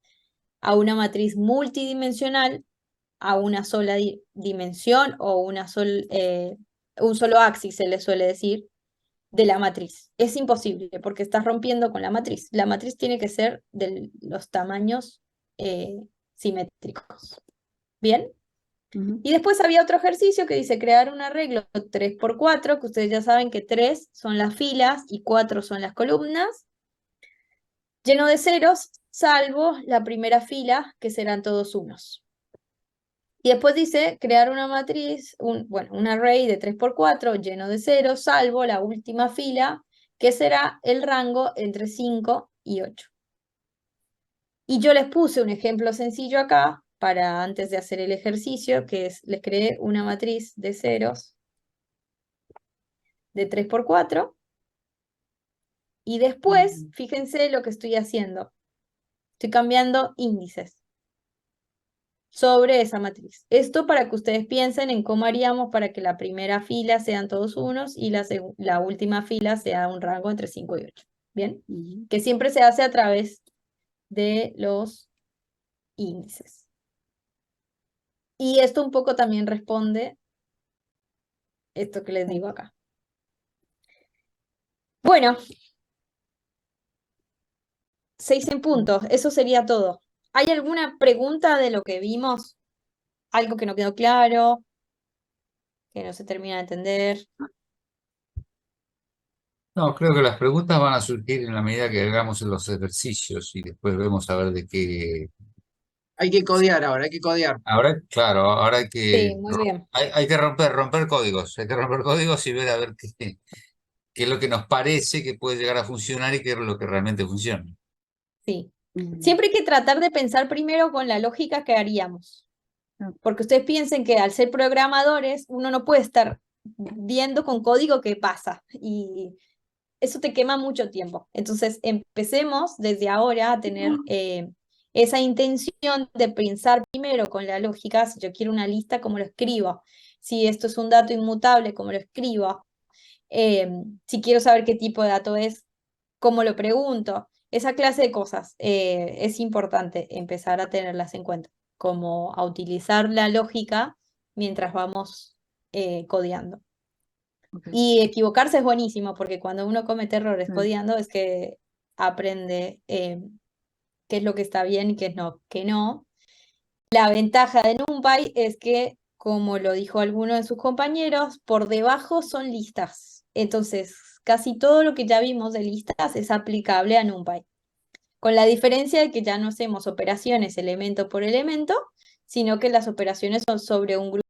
a una matriz multidimensional, a una sola dimensión o un solo axis, se le suele decir, de la matriz. Es imposible porque estás rompiendo con la matriz. La matriz tiene que ser de los tamaños simétricos. ¿Bien? Y después había otro ejercicio que dice crear un arreglo 3×4, que ustedes ya saben que 3 son las filas y 4 son las columnas, lleno de ceros, salvo la primera fila, que serán todos unos. Y después dice crear una matriz, un array de 3×4 lleno de ceros, salvo la última fila, que será el rango entre 5 y 8. Y yo les puse un ejemplo sencillo acá, para antes de hacer el ejercicio, que es, les creé una matriz de ceros de 3×4. Y después, fíjense lo que estoy haciendo. Estoy cambiando índices sobre esa matriz. Esto para que ustedes piensen en cómo haríamos para que la primera fila sean todos unos y la última fila sea un rango entre 5 y 8. ¿Bien? Que siempre se hace a través de los índices. Y esto un poco también responde esto que les digo acá. Bueno, 6 en punto, eso sería todo. ¿Hay alguna pregunta de lo que vimos? ¿Algo que no quedó claro? ¿Que no se termina de entender? No, creo que las preguntas van a surgir en la medida que hagamos los ejercicios y después vemos a ver de qué. Hay que codear ahora, hay que codear. Ahora, claro, ahora hay Sí, que, muy bien. hay que romper códigos, hay que romper códigos y ver a ver qué es lo que nos parece que puede llegar a funcionar y qué es lo que realmente funciona. Sí. Siempre hay que tratar de pensar primero con la lógica que haríamos. Porque ustedes piensen que al ser programadores, uno no puede estar viendo con código qué pasa. Y eso te quema mucho tiempo. Entonces, empecemos desde ahora a tener esa intención de pensar primero con la lógica. Si yo quiero una lista, ¿cómo lo escribo? Si esto es un dato inmutable, ¿cómo lo escribo? Si quiero saber qué tipo de dato es, ¿cómo lo pregunto? Esa clase de cosas es importante empezar a tenerlas en cuenta, como a utilizar la lógica mientras vamos codeando. Y equivocarse es buenísimo, porque cuando uno comete errores codeando es que aprende qué es lo que está bien y qué es que no. La ventaja de NumPy es que, como lo dijo alguno de sus compañeros, por debajo son listas. Entonces, casi todo lo que ya vimos de listas es aplicable a NumPy. Con la diferencia de que ya no hacemos operaciones elemento por elemento, sino que las operaciones son sobre un grupo